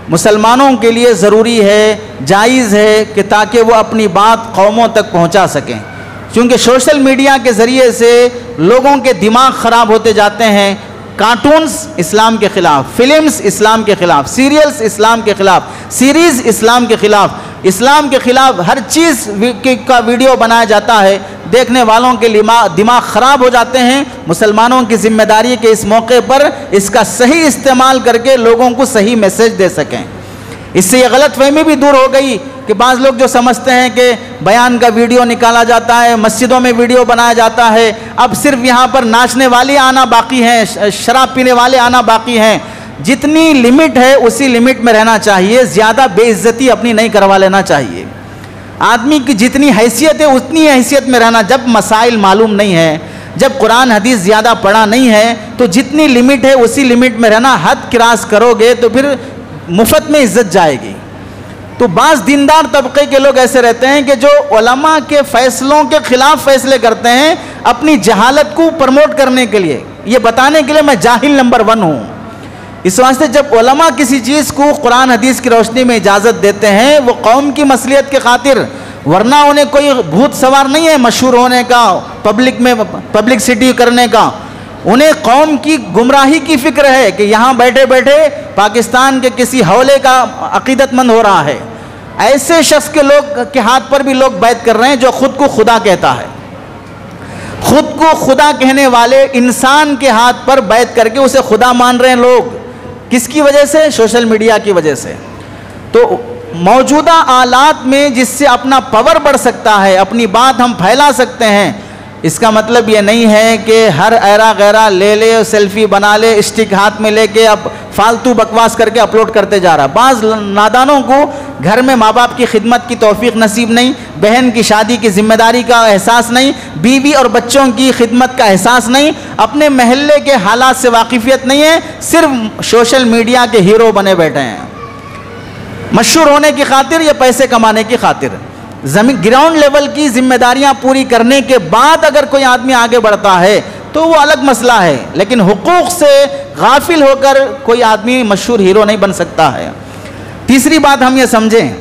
مسلمانوں کے لیے ضروری ہے، جائز ہے، کہ تاکہ وہ اپنی بات قوموں تک پہنچا سکیں، کیونکہ سوشل میڈیا کے ذریعے سے لوگوں کے دماغ خراب ہوتے جاتے ہیں۔ کارٹونز اسلام کے خلاف، فلمز اسلام کے خلاف، سیریلز اسلام کے خلاف، سیریز اسلام کے خلاف، اسلام کے خلاف ہر چیز کا ویڈیو بنایا جاتا ہے، دیکھنے والوں کے دماغ خراب ہو جاتے ہیں۔ مسلمانوں کی ذمہ داری کہ اس موقع پر اس کا صحیح استعمال کر کے لوگوں کو صحیح میسج دے سکیں۔ اس سے یہ غلط فہمی بھی دور ہو گئی کہ بعض لوگ جو سمجھتے ہیں کہ بیان کا ویڈیو نکالا جاتا ہے، مسجدوں میں ویڈیو بنایا جاتا ہے، اب صرف یہاں پر ناچنے والے آنا باقی ہیں، شراب پینے والے آنا باقی ہیں۔ جتنی لمٹ ہے اسی لمٹ میں رہنا چاہیے، زیادہ بے عزتی اپنی نہیں کروا لینا چاہیے۔ آدمی کی جتنی حیثیت ہے اتنی حیثیت میں رہنا۔ جب مسائل معلوم نہیں ہے، جب قرآن حدیث زیادہ پڑھا نہیں ہے، تو جتنی لمٹ ہے اسی لمٹ میں رہنا۔ حد کراس کرو گے تو پھر مفت میں عزت جائے گی۔ تو بعض دیندار طبقے کے لوگ ایسے رہتے ہیں کہ جو علماء کے فیصلوں کے خلاف فیصلے کرتے ہیں اپنی جہالت کو پرموٹ کرنے کے لیے، یہ بتانے کے لیے میں جاہل نمبر 1 ہوں۔ اس واسطے جب علماء کسی چیز کو قرآن حدیث کی روشنی میں اجازت دیتے ہیں وہ قوم کی مصلحت کے خاطر، ورنہ انہیں کوئی بھوت سوار نہیں ہے مشہور ہونے کا، پبلک سٹی کرنے کا۔ انہیں قوم کی گمراہی کی فکر ہے کہ یہاں بیٹھے بیٹھے پاکستان کے کسی حولے کا عقیدت مند ہو رہا ہے۔ ایسے شخص کے لوگ کے ہاتھ پر بھی لوگ بیعت کر رہے ہیں جو خود کو خدا کہتا ہے۔ خود کو خدا کہنے والے انسان کے ہاتھ پر بیعت کر کے اسے خدا مان رہے ہیں لوگ۔ کس کی وجہ سے؟ سوشل میڈیا کی وجہ سے۔ تو موجودہ آلات میں جس سے اپنا پاور بڑھ سکتا ہے، اپنی بات ہم پھیلا سکتے ہیں، اس کا مطلب یہ نہیں ہے کہ ہر ایرا غیرہ لے لے سیلفی بنا لے اسٹک ہاتھ میں لے کے اب فالتو بکواس کر کے اپلوڈ کرتے جا رہا. بعض نادانوں کو گھر میں ماں باپ کی خدمت کی توفیق نصیب نہیں, بہن کی شادی کی ذمہ داری کا احساس نہیں, بیوی اور بچوں کی خدمت کا احساس نہیں, اپنے محلے کے حالات سے واقفیت نہیں ہے, صرف سوشل میڈیا کے ہیرو بنے بیٹھے ہیں مشہور ہونے کی خاطر یا پیسے کمانے کی خاطر. گراؤنڈ لیول کی ذمہ داریاں پوری کرنے کے بعد اگر کوئی آدمی آگے بڑھتا ہے تو وہ الگ مسئلہ ہے, لیکن حقوق سے غافل ہو کر کوئی آدمی مشہور ہیرو نہیں بن سکتا ہے. تیسری بات ہم یہ سمجھیں,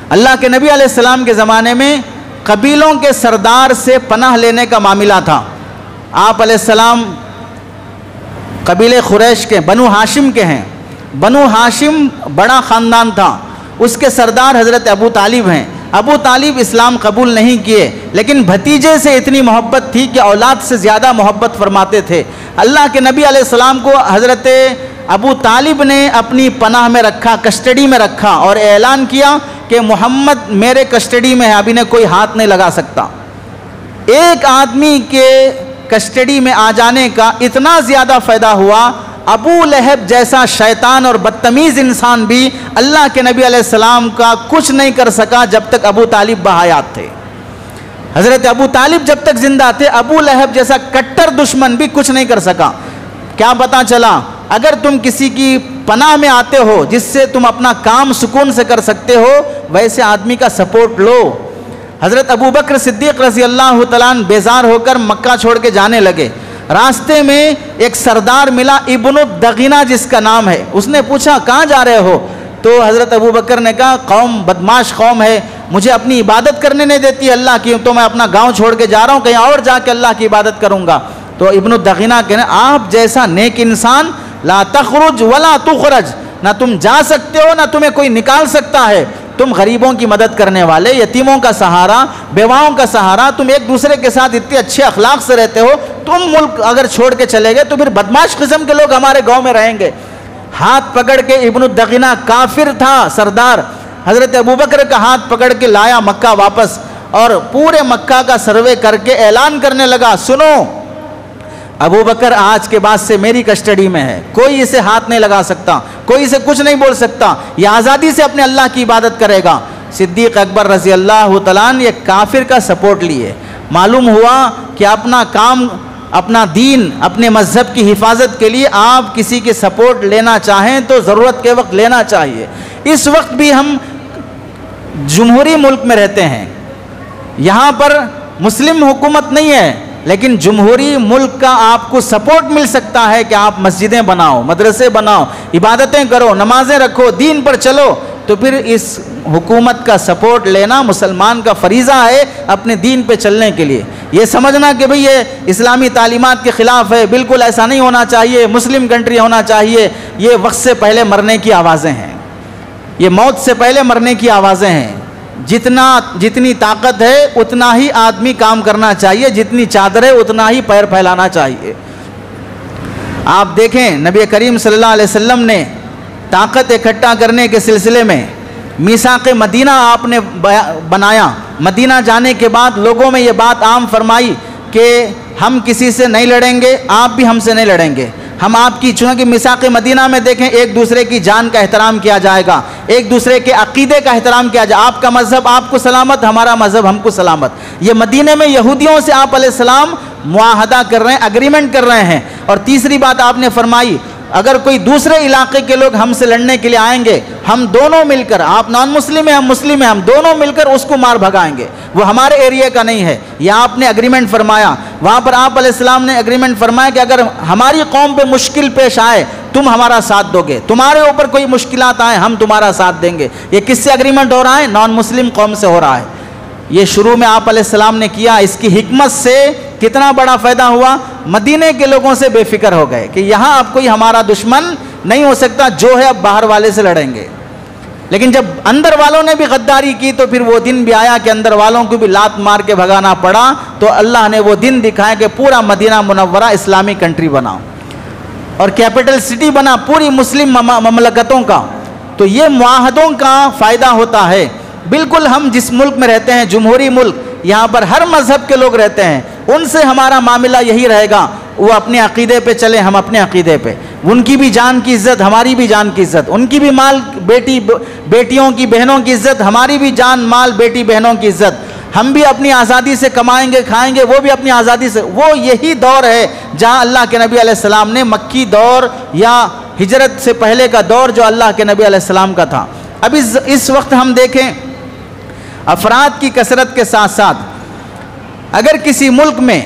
اللہ کے نبی علیہ السلام کے زمانے میں قبیلوں کے سردار سے پناہ لینے کا معاملہ تھا. آپ علیہ السلام قبیلے قریش کے بنو ہاشم کے ہیں. بنو ہاشم بڑا خاندان تھا, اس کے سردار حضرت ابو طالب ہیں. ابو طالب اسلام قبول نہیں کیے, لیکن بھتیجے سے اتنی محبت تھی کہ اولاد سے زیادہ محبت فرماتے تھے. اللہ کے نبی علیہ السلام کو حضرت ابو طالب نے اپنی پناہ میں رکھا, کسٹڈی میں رکھا, اور اعلان کیا کہ محمد میرے کسٹڈی میں ہے, ابھی نے کوئی ہاتھ نہیں لگا سکتا. ایک آدمی کے کسٹڈی میں آ جانے کا اتنا زیادہ فائدہ ہوا, ابو لہب جیسا شیطان اور بدتمیز انسان بھی اللہ کے نبی علیہ السلام کا کچھ نہیں کر سکا جب تک ابو طالب بحیات تھے. حضرت ابو طالب جب تک زندہ تھے, ابو لہب جیسا کٹر دشمن بھی کچھ نہیں کر سکا. کیا پتا چلا, اگر تم کسی کی پناہ میں آتے ہو جس سے تم اپنا کام سکون سے کر سکتے ہو, ویسے آدمی کا سپورٹ لو. حضرت ابو بکر صدیق رضی اللہ تعالیٰ عنہ بیزار ہو کر مکہ چھوڑ کے جانے لگے. راستے میں ایک سردار ملا, ابن الدغینہ جس کا نام ہے. اس نے پوچھا کہاں جا رہے ہو؟ تو حضرت ابو بکر نے کہا قوم بدماش قوم ہے, مجھے اپنی عبادت کرنے نہیں دیتی اللہ کی, تو میں اپنا گاؤں چھوڑ کے جا رہا ہوں, کہیں اور جا کے اللہ کی عبادت کروں گا. تو ابن الدغینہ کہنے آپ جیسا نیک انسان لا تخرج ولا تخرج, نہ تم جا سکتے ہو نہ تمہیں کوئی نکال سکتا ہے. تم غریبوں کی مدد کرنے والے, یتیموں کا سہارا, بیواؤں کا سہارا, تم ایک دوسرے کے ساتھ اتنے اچھے اخلاق سے رہتے ہو, تم ملک اگر چھوڑ کے چلے گئے تو پھر بدماش قسم کے لوگ ہمارے گاؤں میں رہیں گے. ہاتھ پکڑ کے ابن الدغینہ کافر تھا سردار, حضرت ابوبکر کا ہاتھ پکڑ کے لایا مکہ واپس, اور پورے مکہ کا سروے کر کے اعلان کرنے لگا سنو ابوبکر آج کے بعد سے میری کسٹڈی میں ہے, کوئی اسے ہاتھ نہیں لگا سکتا, کوئی اسے کچھ نہیں بول سکتا, یہ آزادی سے اپنے اللہ کی عبادت کرے گا. صدیق اکبر رضی اللہ تعالیٰ عنہ یہ کافر کا سپورٹ لیے. معلوم ہوا کہ اپنا کام, اپنا دین, اپنے مذہب کی حفاظت کے لیے آپ کسی کے سپورٹ لینا چاہیں تو ضرورت کے وقت لینا چاہیے. اس وقت بھی ہم جمہوری ملک میں رہتے ہیں, یہاں پر مسلم حکومت نہیں ہے, لیکن جمہوری ملک کا آپ کو سپورٹ مل سکتا ہے کہ آپ مسجدیں بناؤ, مدرسے بناؤ, عبادتیں کرو, نمازیں رکھو, دین پر چلو. تو پھر اس حکومت کا سپورٹ لینا مسلمان کا فریضہ ہے اپنے دین پہ چلنے کے لیے. یہ سمجھنا کہ بھئی یہ اسلامی تعلیمات کے خلاف ہے, بالکل ایسا نہیں ہونا چاہیے, مسلم کنٹری ہونا چاہیے, یہ وقت سے پہلے مرنے کی آوازیں ہیں, یہ موت سے پہلے مرنے کی آوازیں ہیں. جتنی طاقت ہے اتنا ہی آدمی کام کرنا چاہیے, جتنی چادر ہے اتنا ہی پیر پھیلانا چاہیے. آپ دیکھیں نبی کریم صلی اللہ علیہ وسلم نے طاقت اکٹھا کرنے کے سلسلے میں میثاق مدینہ آپ نے بنایا. مدینہ جانے کے بعد لوگوں میں یہ بات عام فرمائی کہ ہم کسی سے نہیں لڑیں گے, آپ بھی ہم سے نہیں لڑیں گے. ہم آپ کی, چونکہ میثاق مدینہ میں دیکھیں ایک دوسرے کی جان کا احترام کیا جائے گا, ایک دوسرے کے عقیدے کا احترام کیا جائے, آپ کا مذہب آپ کو سلامت, ہمارا مذہب ہم کو سلامت. یہ مدینہ میں یہودیوں سے آپ علیہ السلام معاہدہ کر رہے ہیں, اگریمنٹ کر رہے ہیں. اور تیسری بات آپ نے فرمائی اگر کوئی دوسرے علاقے کے لوگ ہم سے لڑنے کے لیے آئیں گے, ہم دونوں مل کر, آپ نان مسلم ہیں ہم مسلم ہیں, ہم دونوں مل کر اس کو مار بھگائیں گے, وہ ہمارے ایریا کا نہیں ہے. یہ آپ نے اگریمنٹ فرمایا. وہاں پر آپ علیہ السلام نے اگریمنٹ فرمایا کہ اگر ہماری قوم پہ مشکل پیش آئے تم ہمارا ساتھ دو گے, تمہارے اوپر کوئی مشکلات آئیں ہم تمہارا ساتھ دیں گے. یہ کس سے اگریمنٹ ہو رہا ہے؟ نان مسلم قوم سے ہو رہا ہے. یہ شروع میں آپ علیہ السلام نے کیا, اس کی حکمت سے کتنا بڑا فائدہ ہوا. مدینے کے لوگوں سے بے فکر ہو گئے کہ یہاں اب کوئی ہمارا دشمن نہیں ہو سکتا, جو ہے اب باہر والے سے لڑیں گے. لیکن جب اندر والوں نے بھی غداری کی تو پھر وہ دن بھی آیا کہ اندر والوں کو بھی لات مار کے بھگانا پڑا. تو اللہ نے وہ دن دکھایا کہ پورا مدینہ منورہ اسلامی کنٹری بنا اور کیپٹل سٹی بنا پوری مسلم مملکتوں کا. تو یہ معاہدوں کا فائدہ ہوتا ہے. بالکل ہم جس ملک میں رہتے ہیں جمہوری ملک, یہاں پر ہر مذہب کے لوگ رہتے ہیں, ان سے ہمارا معاملہ یہی رہے گا، وہ اپنے عقیدے پہ چلے، ہم اپنے عقیدے پہ، ان کی بھی جان کی عزت، ہماری بھی جان کی عزت، ان کی بھی مال بیٹیوں کی بہنوں کی عزت، ہماری بھی جان مال بیٹی بہنوں کی عزت، ہم بھی اپنی آزادی سے کمائیں گے کھائیں گے، وہ بھی اپنی آزادی سے۔ وہ یہی دور ہے جہاں اللہ کے نبی علیہ السلام نے مکی دور یا ہجرت سے پہلے کا دور جو اللہ کے نبی علیہ السلام کا تھا۔ اب اس وقت ہم دیکھیں افراد کی کثرت کے ساتھ ساتھ اگر کسی ملک میں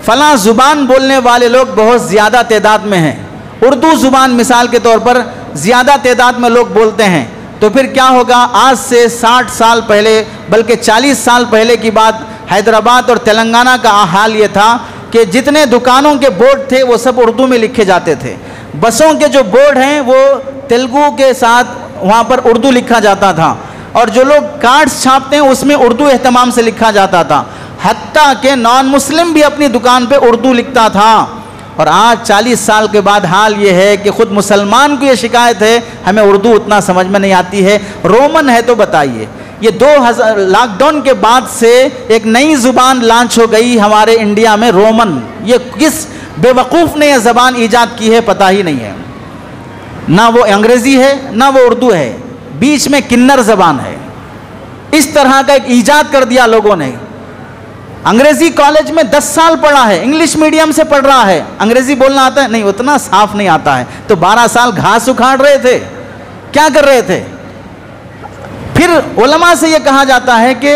فلاں زبان بولنے والے لوگ بہت زیادہ تعداد میں ہیں، اردو زبان مثال کے طور پر زیادہ تعداد میں لوگ بولتے ہیں، تو پھر کیا ہوگا؟ آج سے 60 سال پہلے بلکہ 40 سال پہلے کی بات، حیدرآباد اور تلنگانہ کا حال یہ تھا کہ جتنے دکانوں کے بورڈ تھے وہ سب اردو میں لکھے جاتے تھے، بسوں کے جو بورڈ ہیں وہ تیلگو کے ساتھ وہاں پر اردو لکھا جاتا تھا، اور جو لوگ کارڈز چھاپتے ہیں اس میں اردو اہتمام سے لکھا جاتا تھا، حتیٰ کہ نان مسلم بھی اپنی دکان پہ اردو لکھتا تھا۔ اور آج 40 سال کے بعد حال یہ ہے کہ خود مسلمان کو یہ شکایت ہے ہمیں اردو اتنا سمجھ میں نہیں آتی ہے، رومن ہے تو بتائیے۔ یہ 2000 لاک ڈاؤن کے بعد سے ایک نئی زبان لانچ ہو گئی ہمارے انڈیا میں، رومن۔ یہ کس بے وقوف نے یہ زبان ایجاد کی ہے پتہ ہی نہیں ہے، نہ وہ انگریزی ہے نہ وہ اردو ہے، بیچ میں کنر زبان ہے۔ اس طرح کا ایک ایجاد کر دیا لوگوں نے۔ انگریزی کالج میں 10 سال پڑھا ہے، انگلش میڈیم سے پڑھ رہا ہے، انگریزی بولنا آتا ہے؟ نہیں، اتنا صاف نہیں آتا ہے، تو 12 سال گھاس اکھاڑ رہے تھے، کیا کر رہے تھے؟ پھر علماء سے یہ کہا جاتا ہے کہ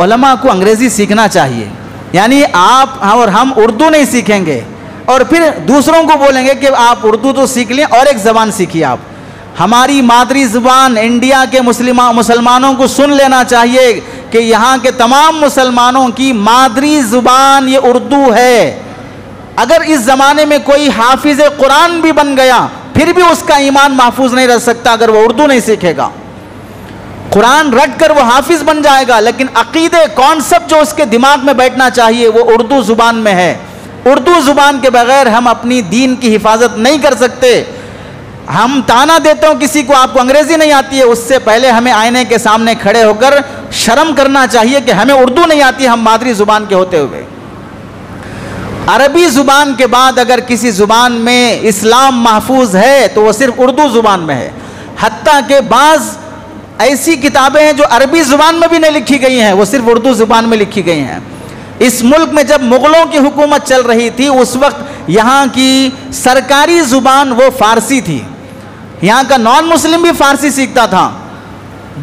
علماء کو انگریزی سیکھنا چاہیے، یعنی آپ اور ہم اردو نہیں سیکھیں گے، اور پھر دوسروں کو بولیں گے کہ آپ اردو تو سیکھ لیں اور ایک زبان سیکھیے آپ۔ ہماری مادری زبان انڈیا کے مسلمانوں کو سن لینا چاہیے کہ یہاں کے تمام مسلمانوں کی مادری زبان یہ اردو ہے۔ اگر اس زمانے میں کوئی حافظ قرآن بھی بن گیا پھر بھی اس کا ایمان محفوظ نہیں رہ سکتا اگر وہ اردو نہیں سیکھے گا۔ قرآن رٹ کر وہ حافظ بن جائے گا، لیکن عقیدے کانسیپٹ جو اس کے دماغ میں بیٹھنا چاہیے وہ اردو زبان میں ہے۔ اردو زبان کے بغیر ہم اپنی دین کی حفاظت نہیں کر سکتے۔ ہم تانا دیتے ہوں کسی کو آپ کو انگریزی نہیں آتی ہے، اس سے پہلے ہمیں آئینے کے سامنے کھڑے ہو کر شرم کرنا چاہیے کہ ہمیں اردو نہیں آتی ہم مادری زبان کے ہوتے ہوئے۔ عربی زبان کے بعد اگر کسی زبان میں اسلام محفوظ ہے تو وہ صرف اردو زبان میں ہے، حتیٰ کہ بعض ایسی کتابیں ہیں جو عربی زبان میں بھی نہیں لکھی گئی ہیں، وہ صرف اردو زبان میں لکھی گئی ہیں۔ اس ملک میں جب مغلوں کی حکومت چل رہی تھی اس وقت یہاں کی سرکاری زبان وہ فارسی تھی، یہاں کا نان مسلم بھی فارسی سیکھتا تھا۔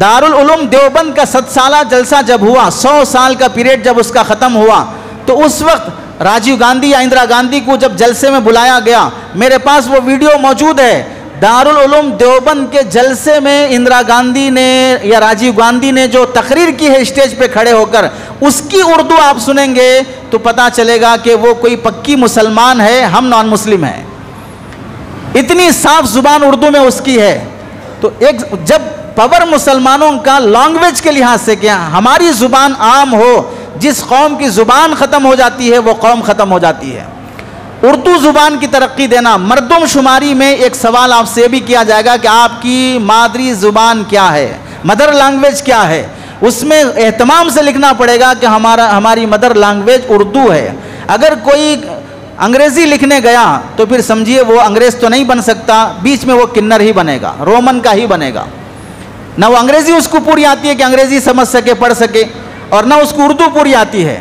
دارالعلوم دیوبند کا 7 سالہ جلسہ جب ہوا، 100 سال کا پیریڈ جب اس کا ختم ہوا، تو اس وقت راجیو گاندھی یا اندرا گاندھی کو جب جلسے میں بلایا گیا، میرے پاس وہ ویڈیو موجود ہے، دارالعلوم دیوبند کے جلسے میں اندرا گاندھی نے یا راجیو گاندھی نے جو تقریر کی ہے اسٹیج پہ کھڑے ہو کر، اس کی اردو آپ سنیں گے تو پتہ چلے گا کہ وہ کوئی پکی مسلمان ہے، ہم نان مسلم ہیں۔ اتنی صاف زبان اردو میں اس کی ہے۔ تو ایک جب پاور مسلمانوں کا لینگویج کے لحاظ سے کیا ہماری زبان عام ہو، جس قوم کی زبان ختم ہو جاتی ہے وہ قوم ختم ہو جاتی ہے۔ اردو زبان کی ترقی دینا، مردم شماری میں ایک سوال آپ سے بھی کیا جائے گا کہ آپ کی مادری زبان کیا ہے، مدر لینگویج کیا ہے، اس میں اہتمام سے لکھنا پڑے گا کہ ہماری مدر لینگویج اردو ہے۔ اگر کوئی انگریزی لکھنے گیا تو پھر سمجھیے وہ انگریز تو نہیں بن سکتا، بیچ میں وہ کنر ہی بنے گا، رومن کا ہی بنے گا۔ نہ وہ انگریزی اس کو پوری آتی ہے کہ انگریزی سمجھ سکے پڑھ سکے، اور نہ اس کو اردو پوری آتی ہے۔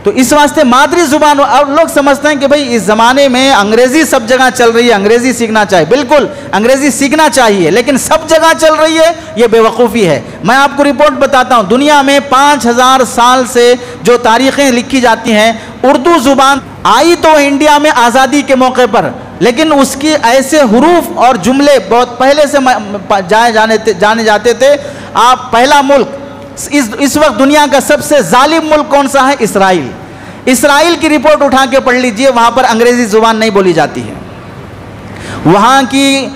تو اس واسطے مادری زبان، اور لوگ سمجھتے ہیں کہ بھئی اس زمانے میں انگریزی سب جگہ چل رہی ہے، انگریزی سیکھنا چاہیے۔ بالکل انگریزی سیکھنا چاہیے، لیکن سب جگہ چل رہی ہے یہ بے وقوفی ہے۔ میں آپ کو رپورٹ بتاتا ہوں، دنیا میں 5000 سال سے جو تاریخیں لکھی جاتی ہیں، اردو زبان آئی تو انڈیا میں آزادی کے موقع پر، لیکن اس کی ایسے حروف اور جملے بہت پہلے سے جانے جاتے تھے۔ آپ پہلا ملک اس وقت دنیا کا سب سے ظالم ملک کون سا ہے؟ اسرائیل۔ اسرائیل کی رپورٹ اٹھا کے پڑھ لیجئے، وہاں پر انگریزی زبان نہیں بولی جاتی ہے، وہاں کی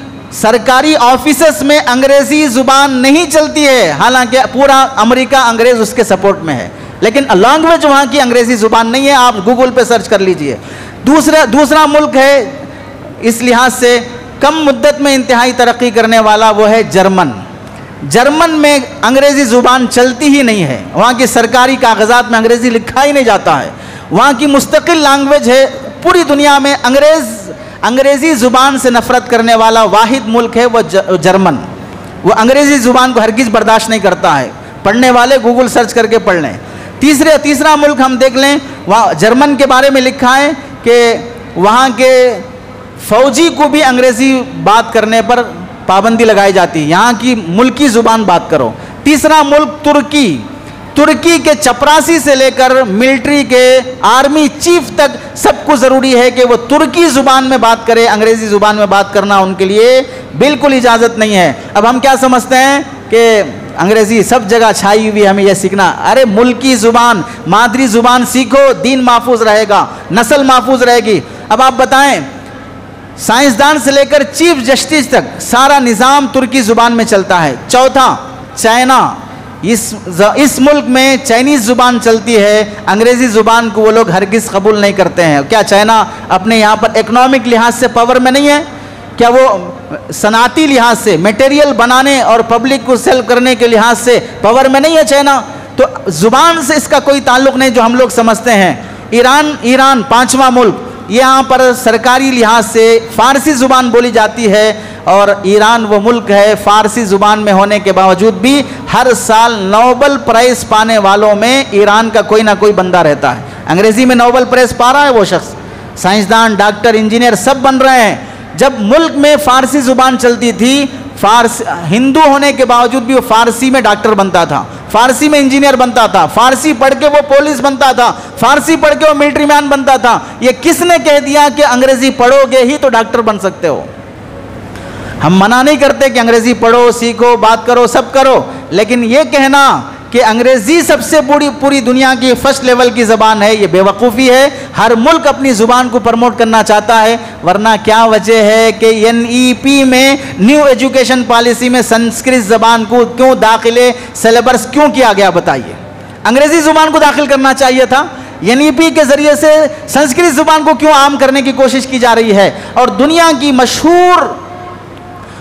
سرکاری آفیسز میں انگریزی زبان نہیں چلتی ہے، حالانکہ پورا امریکہ انگریز اس کے سپورٹ میں ہے، لیکن لینگویج وہاں کی انگریزی زبان نہیں ہے۔ آپ گوگل پہ سرچ کر لیجئے۔ دوسرا ملک ہے اس لحاظ سے کم مدت میں انتہائی ترقی کرنے والا، وہ ہے جرمن۔ جرمن میں انگریزی زبان چلتی ہی نہیں ہے، وہاں کی سرکاری کاغذات میں انگریزی لکھا ہی نہیں جاتا ہے۔ وہاں کی مستقل لینگویج ہے. پوری دنیا میں انگریزی زبان سے نفرت کرنے والا واحد ملک ہے وہ جرمن. وہ انگریزی زبان کو ہرگز برداشت نہیں کرتا ہے. پڑھنے والے گوگل سرچ کر کے پڑھ لیں. تیسرا ملک ہم دیکھ لیں, وہاں جرمن کے بارے میں لکھا ہے کہ وہاں کے فوجی کو بھی انگریزی بات کرنے پر پابندی لگائی جاتی ہے. یہاں کی ملکی زبان بات کرو. تیسرا ملک ترکی کے چپراسی سے لے کر ملٹری کے آرمی چیف تک سب کو ضروری ہے کہ وہ ترکی زبان میں بات کرے. انگریزی زبان میں بات کرنا ان کے لیے بالکل اجازت نہیں ہے. اب ہم کیا سمجھتے ہیں کہ انگریزی سب جگہ چھائی ہوئی, ہمیں یہ سیکھنا. ارے ملکی زبان, مادری زبان سیکھو, دین محفوظ رہے گا, نسل محفوظ رہے گی. اب آپ بتائیں, سائنسدان سے لے کر چیف جسٹس تک سارا نظام ترکی زبان میں چلتا ہے. چوتھا, چائنا. اس ملک میں چائنیز زبان چلتی ہے. انگریزی زبان کو وہ لوگ ہرگز قبول نہیں کرتے ہیں. کیا چائنا اپنے یہاں پر اکنامک لحاظ سے پاور میں نہیں ہے؟ کیا وہ صنعتی لحاظ سے میٹیریل بنانے اور پبلک کو سیل کرنے کے لحاظ سے پاور میں نہیں ہے چائنا؟ تو زبان سے اس کا کوئی تعلق نہیں جو ہم لوگ سمجھتے ہیں. ایران پانچواں ملک, یہاں پر سرکاری لحاظ سے فارسی زبان بولی جاتی ہے, اور ایران وہ ملک ہے فارسی زبان میں ہونے کے باوجود بھی ہر سال نوبل پرائز پانے والوں میں ایران کا کوئی نہ کوئی بندہ رہتا ہے. انگریزی میں نوبل پرائز پا رہا ہے وہ شخص. سائنسدان, ڈاکٹر, انجینئر سب بن رہے ہیں. جب ملک میں فارسی زبان چلتی تھی, ہندو ہونے کے باوجود بھی وہ فارسی میں ڈاکٹر بنتا تھا, فارسی میں انجینئر بنتا تھا, فارسی پڑھ کے وہ پولیس بنتا تھا, فارسی پڑھ کے وہ ملٹری مین بنتا تھا. یہ کس نے کہہ دیا کہ انگریزی پڑھو گے ہی تو ڈاکٹر بن سکتے ہو؟ ہم منع نہیں کرتے کہ انگریزی پڑھو, سیکھو, بات کرو, سب کرو, لیکن یہ کہنا کہ انگریزی سب سے پوری دنیا کی فرسٹ لیول کی زبان ہے, یہ بے وقوفی ہے. ہر ملک اپنی زبان کو پروموٹ کرنا چاہتا ہے, ورنہ کیا وجہ ہے کہ NEP میں نیو ایجوکیشن پالیسی میں سنسکرت زبان کو کیوں داخلے سلیبس کیوں کیا گیا؟ بتائیے. انگریزی زبان کو داخل کرنا چاہیے تھا. NEP کے ذریعے سے سنسکرت زبان کو کیوں عام کرنے کی کوشش کی جا رہی ہے؟ اور دنیا کی مشہور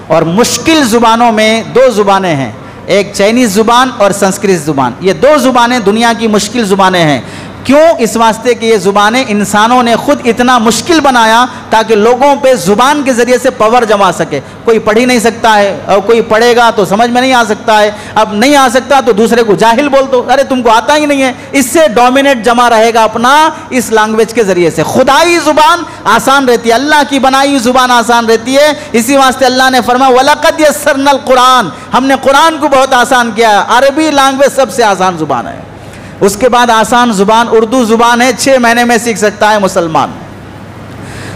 اور مشکل زبانوں میں دو زبانیں ہیں, ایک چائنیز زبان اور سنسکرت زبان. یہ دو زبانیں دنیا کی مشکل زبانیں ہیں. کیوں؟ اس واسطے کہ یہ زبانیں انسانوں نے خود اتنا مشکل بنایا تاکہ لوگوں پہ زبان کے ذریعے سے پاور جما سکے. کوئی پڑھ ہی نہیں سکتا ہے, اور کوئی پڑھے گا تو سمجھ میں نہیں آ سکتا ہے. اب نہیں آ سکتا تو دوسرے کو جاہل بول دو, ارے تم کو آتا ہی نہیں ہے. اس سے ڈومینیٹ جمع رہے گا اپنا اس لینگویج کے ذریعے سے. خدائی زبان آسان رہتی ہے, اللہ کی بنائی ہوئی زبان آسان رہتی ہے. اسی واسطے اللہ نے فرمایا وَلَقَدْ يَسَّرْنَا الْقُرْآنَ, ہم نے قرآن کو بہت آسان کیا ہے. عربی لینگویج سب سے آسان زبان ہے. اس کے بعد آسان زبان اردو زبان ہے, 6 مہینے میں سیکھ سکتا ہے مسلمان.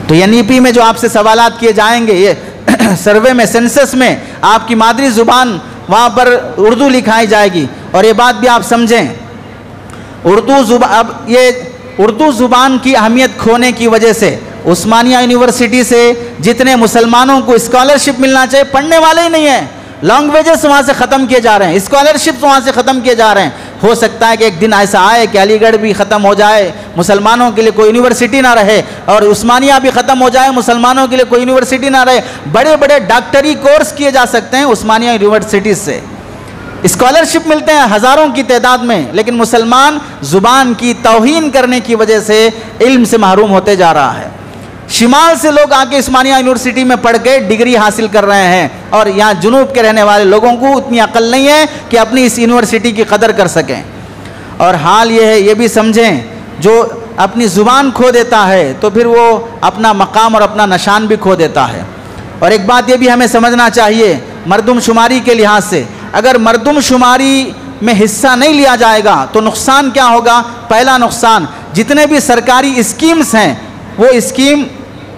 تو NEP میں جو آپ سے سوالات کیے جائیں گے, یہ سروے میں, سینسس میں آپ کی مادری زبان وہاں پر اردو لکھائی جائے گی. اور یہ بات بھی آپ سمجھیں, اردو زبان کی اہمیت کھونے کی وجہ سے عثمانیہ یونیورسٹی سے جتنے مسلمانوں کو اسکالرشپ ملنا چاہیے پڑھنے والے ہی نہیں ہیں. لینگویجز وہاں سے ختم کیے جا رہے ہیں, اسکالرشپ وہاں سے ختم کیے جا رہے ہیں. ہو سکتا ہے کہ ایک دن ایسا آئے کہ علی گڑھ بھی ختم ہو جائے, مسلمانوں کے لیے کوئی یونیورسٹی نہ رہے, اور عثمانیہ بھی ختم ہو جائے, مسلمانوں کے لیے کوئی یونیورسٹی نہ رہے. بڑے بڑے ڈاکٹری کورس کیے جا سکتے ہیں عثمانیہ یونیورسٹیز سے, اسکالرشپ ملتے ہیں ہزاروں کی تعداد میں, لیکن مسلمان زبان کی توہین کرنے کی وجہ سے علم سے محروم ہوتے جا رہا ہے. شمال سے لوگ آ کے عثمانیہ یونیورسٹی میں پڑھ کے ڈگری حاصل کر رہے ہیں, اور یہاں جنوب کے رہنے والے لوگوں کو اتنی عقل نہیں ہے کہ اپنی اس یونیورسٹی کی قدر کر سکیں. اور حال یہ ہے, یہ بھی سمجھیں, جو اپنی زبان کھو دیتا ہے تو پھر وہ اپنا مقام اور اپنا نشان بھی کھو دیتا ہے. اور ایک بات یہ بھی ہمیں سمجھنا چاہیے, مردم شماری کے لحاظ سے اگر مردم شماری میں حصہ نہیں لیا جائے گا تو نقصان کیا ہوگا؟ پہلا نقصان, جتنے بھی سرکاری اسکیمز ہیں وہ اسکیم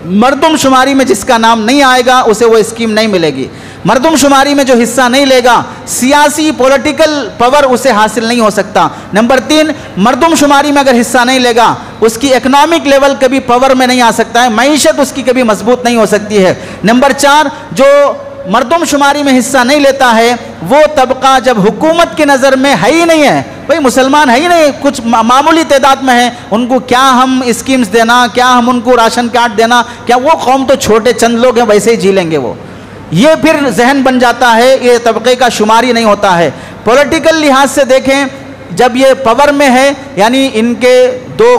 مردم شماری میں جس کا نام نہیں آئے گا اسے وہ اسکیم نہیں ملے گی. مردم شماری میں جو حصہ نہیں لے گا سیاسی پولیٹیکل پاور اسے حاصل نہیں ہو سکتا. نمبر 3, مردم شماری میں اگر حصہ نہیں لے گا اس کی اکنامک لیول کبھی پاور میں نہیں آ سکتا ہے, معیشت اس کی کبھی مضبوط نہیں ہو سکتی ہے. نمبر 4, جو مردم شماری میں حصہ نہیں لیتا ہے وہ طبقہ جب حکومت کی نظر میں ہے ہی نہیں ہے, بھئی مسلمان ہے ہی نہیں, کچھ معمولی تعداد میں ہیں, ان کو کیا ہم اسکیمز دینا, کیا ہم ان کو راشن کارڈ دینا, کیا وہ قوم تو چھوٹے چند لوگ ہیں ویسے ہی جی لیں گے وہ. یہ پھر ذہن بن جاتا ہے, یہ طبقے کا شماری نہیں ہوتا ہے. پولیٹیکل لحاظ سے دیکھیں, جب یہ پاور میں ہے یعنی ان کے 2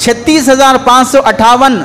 36,558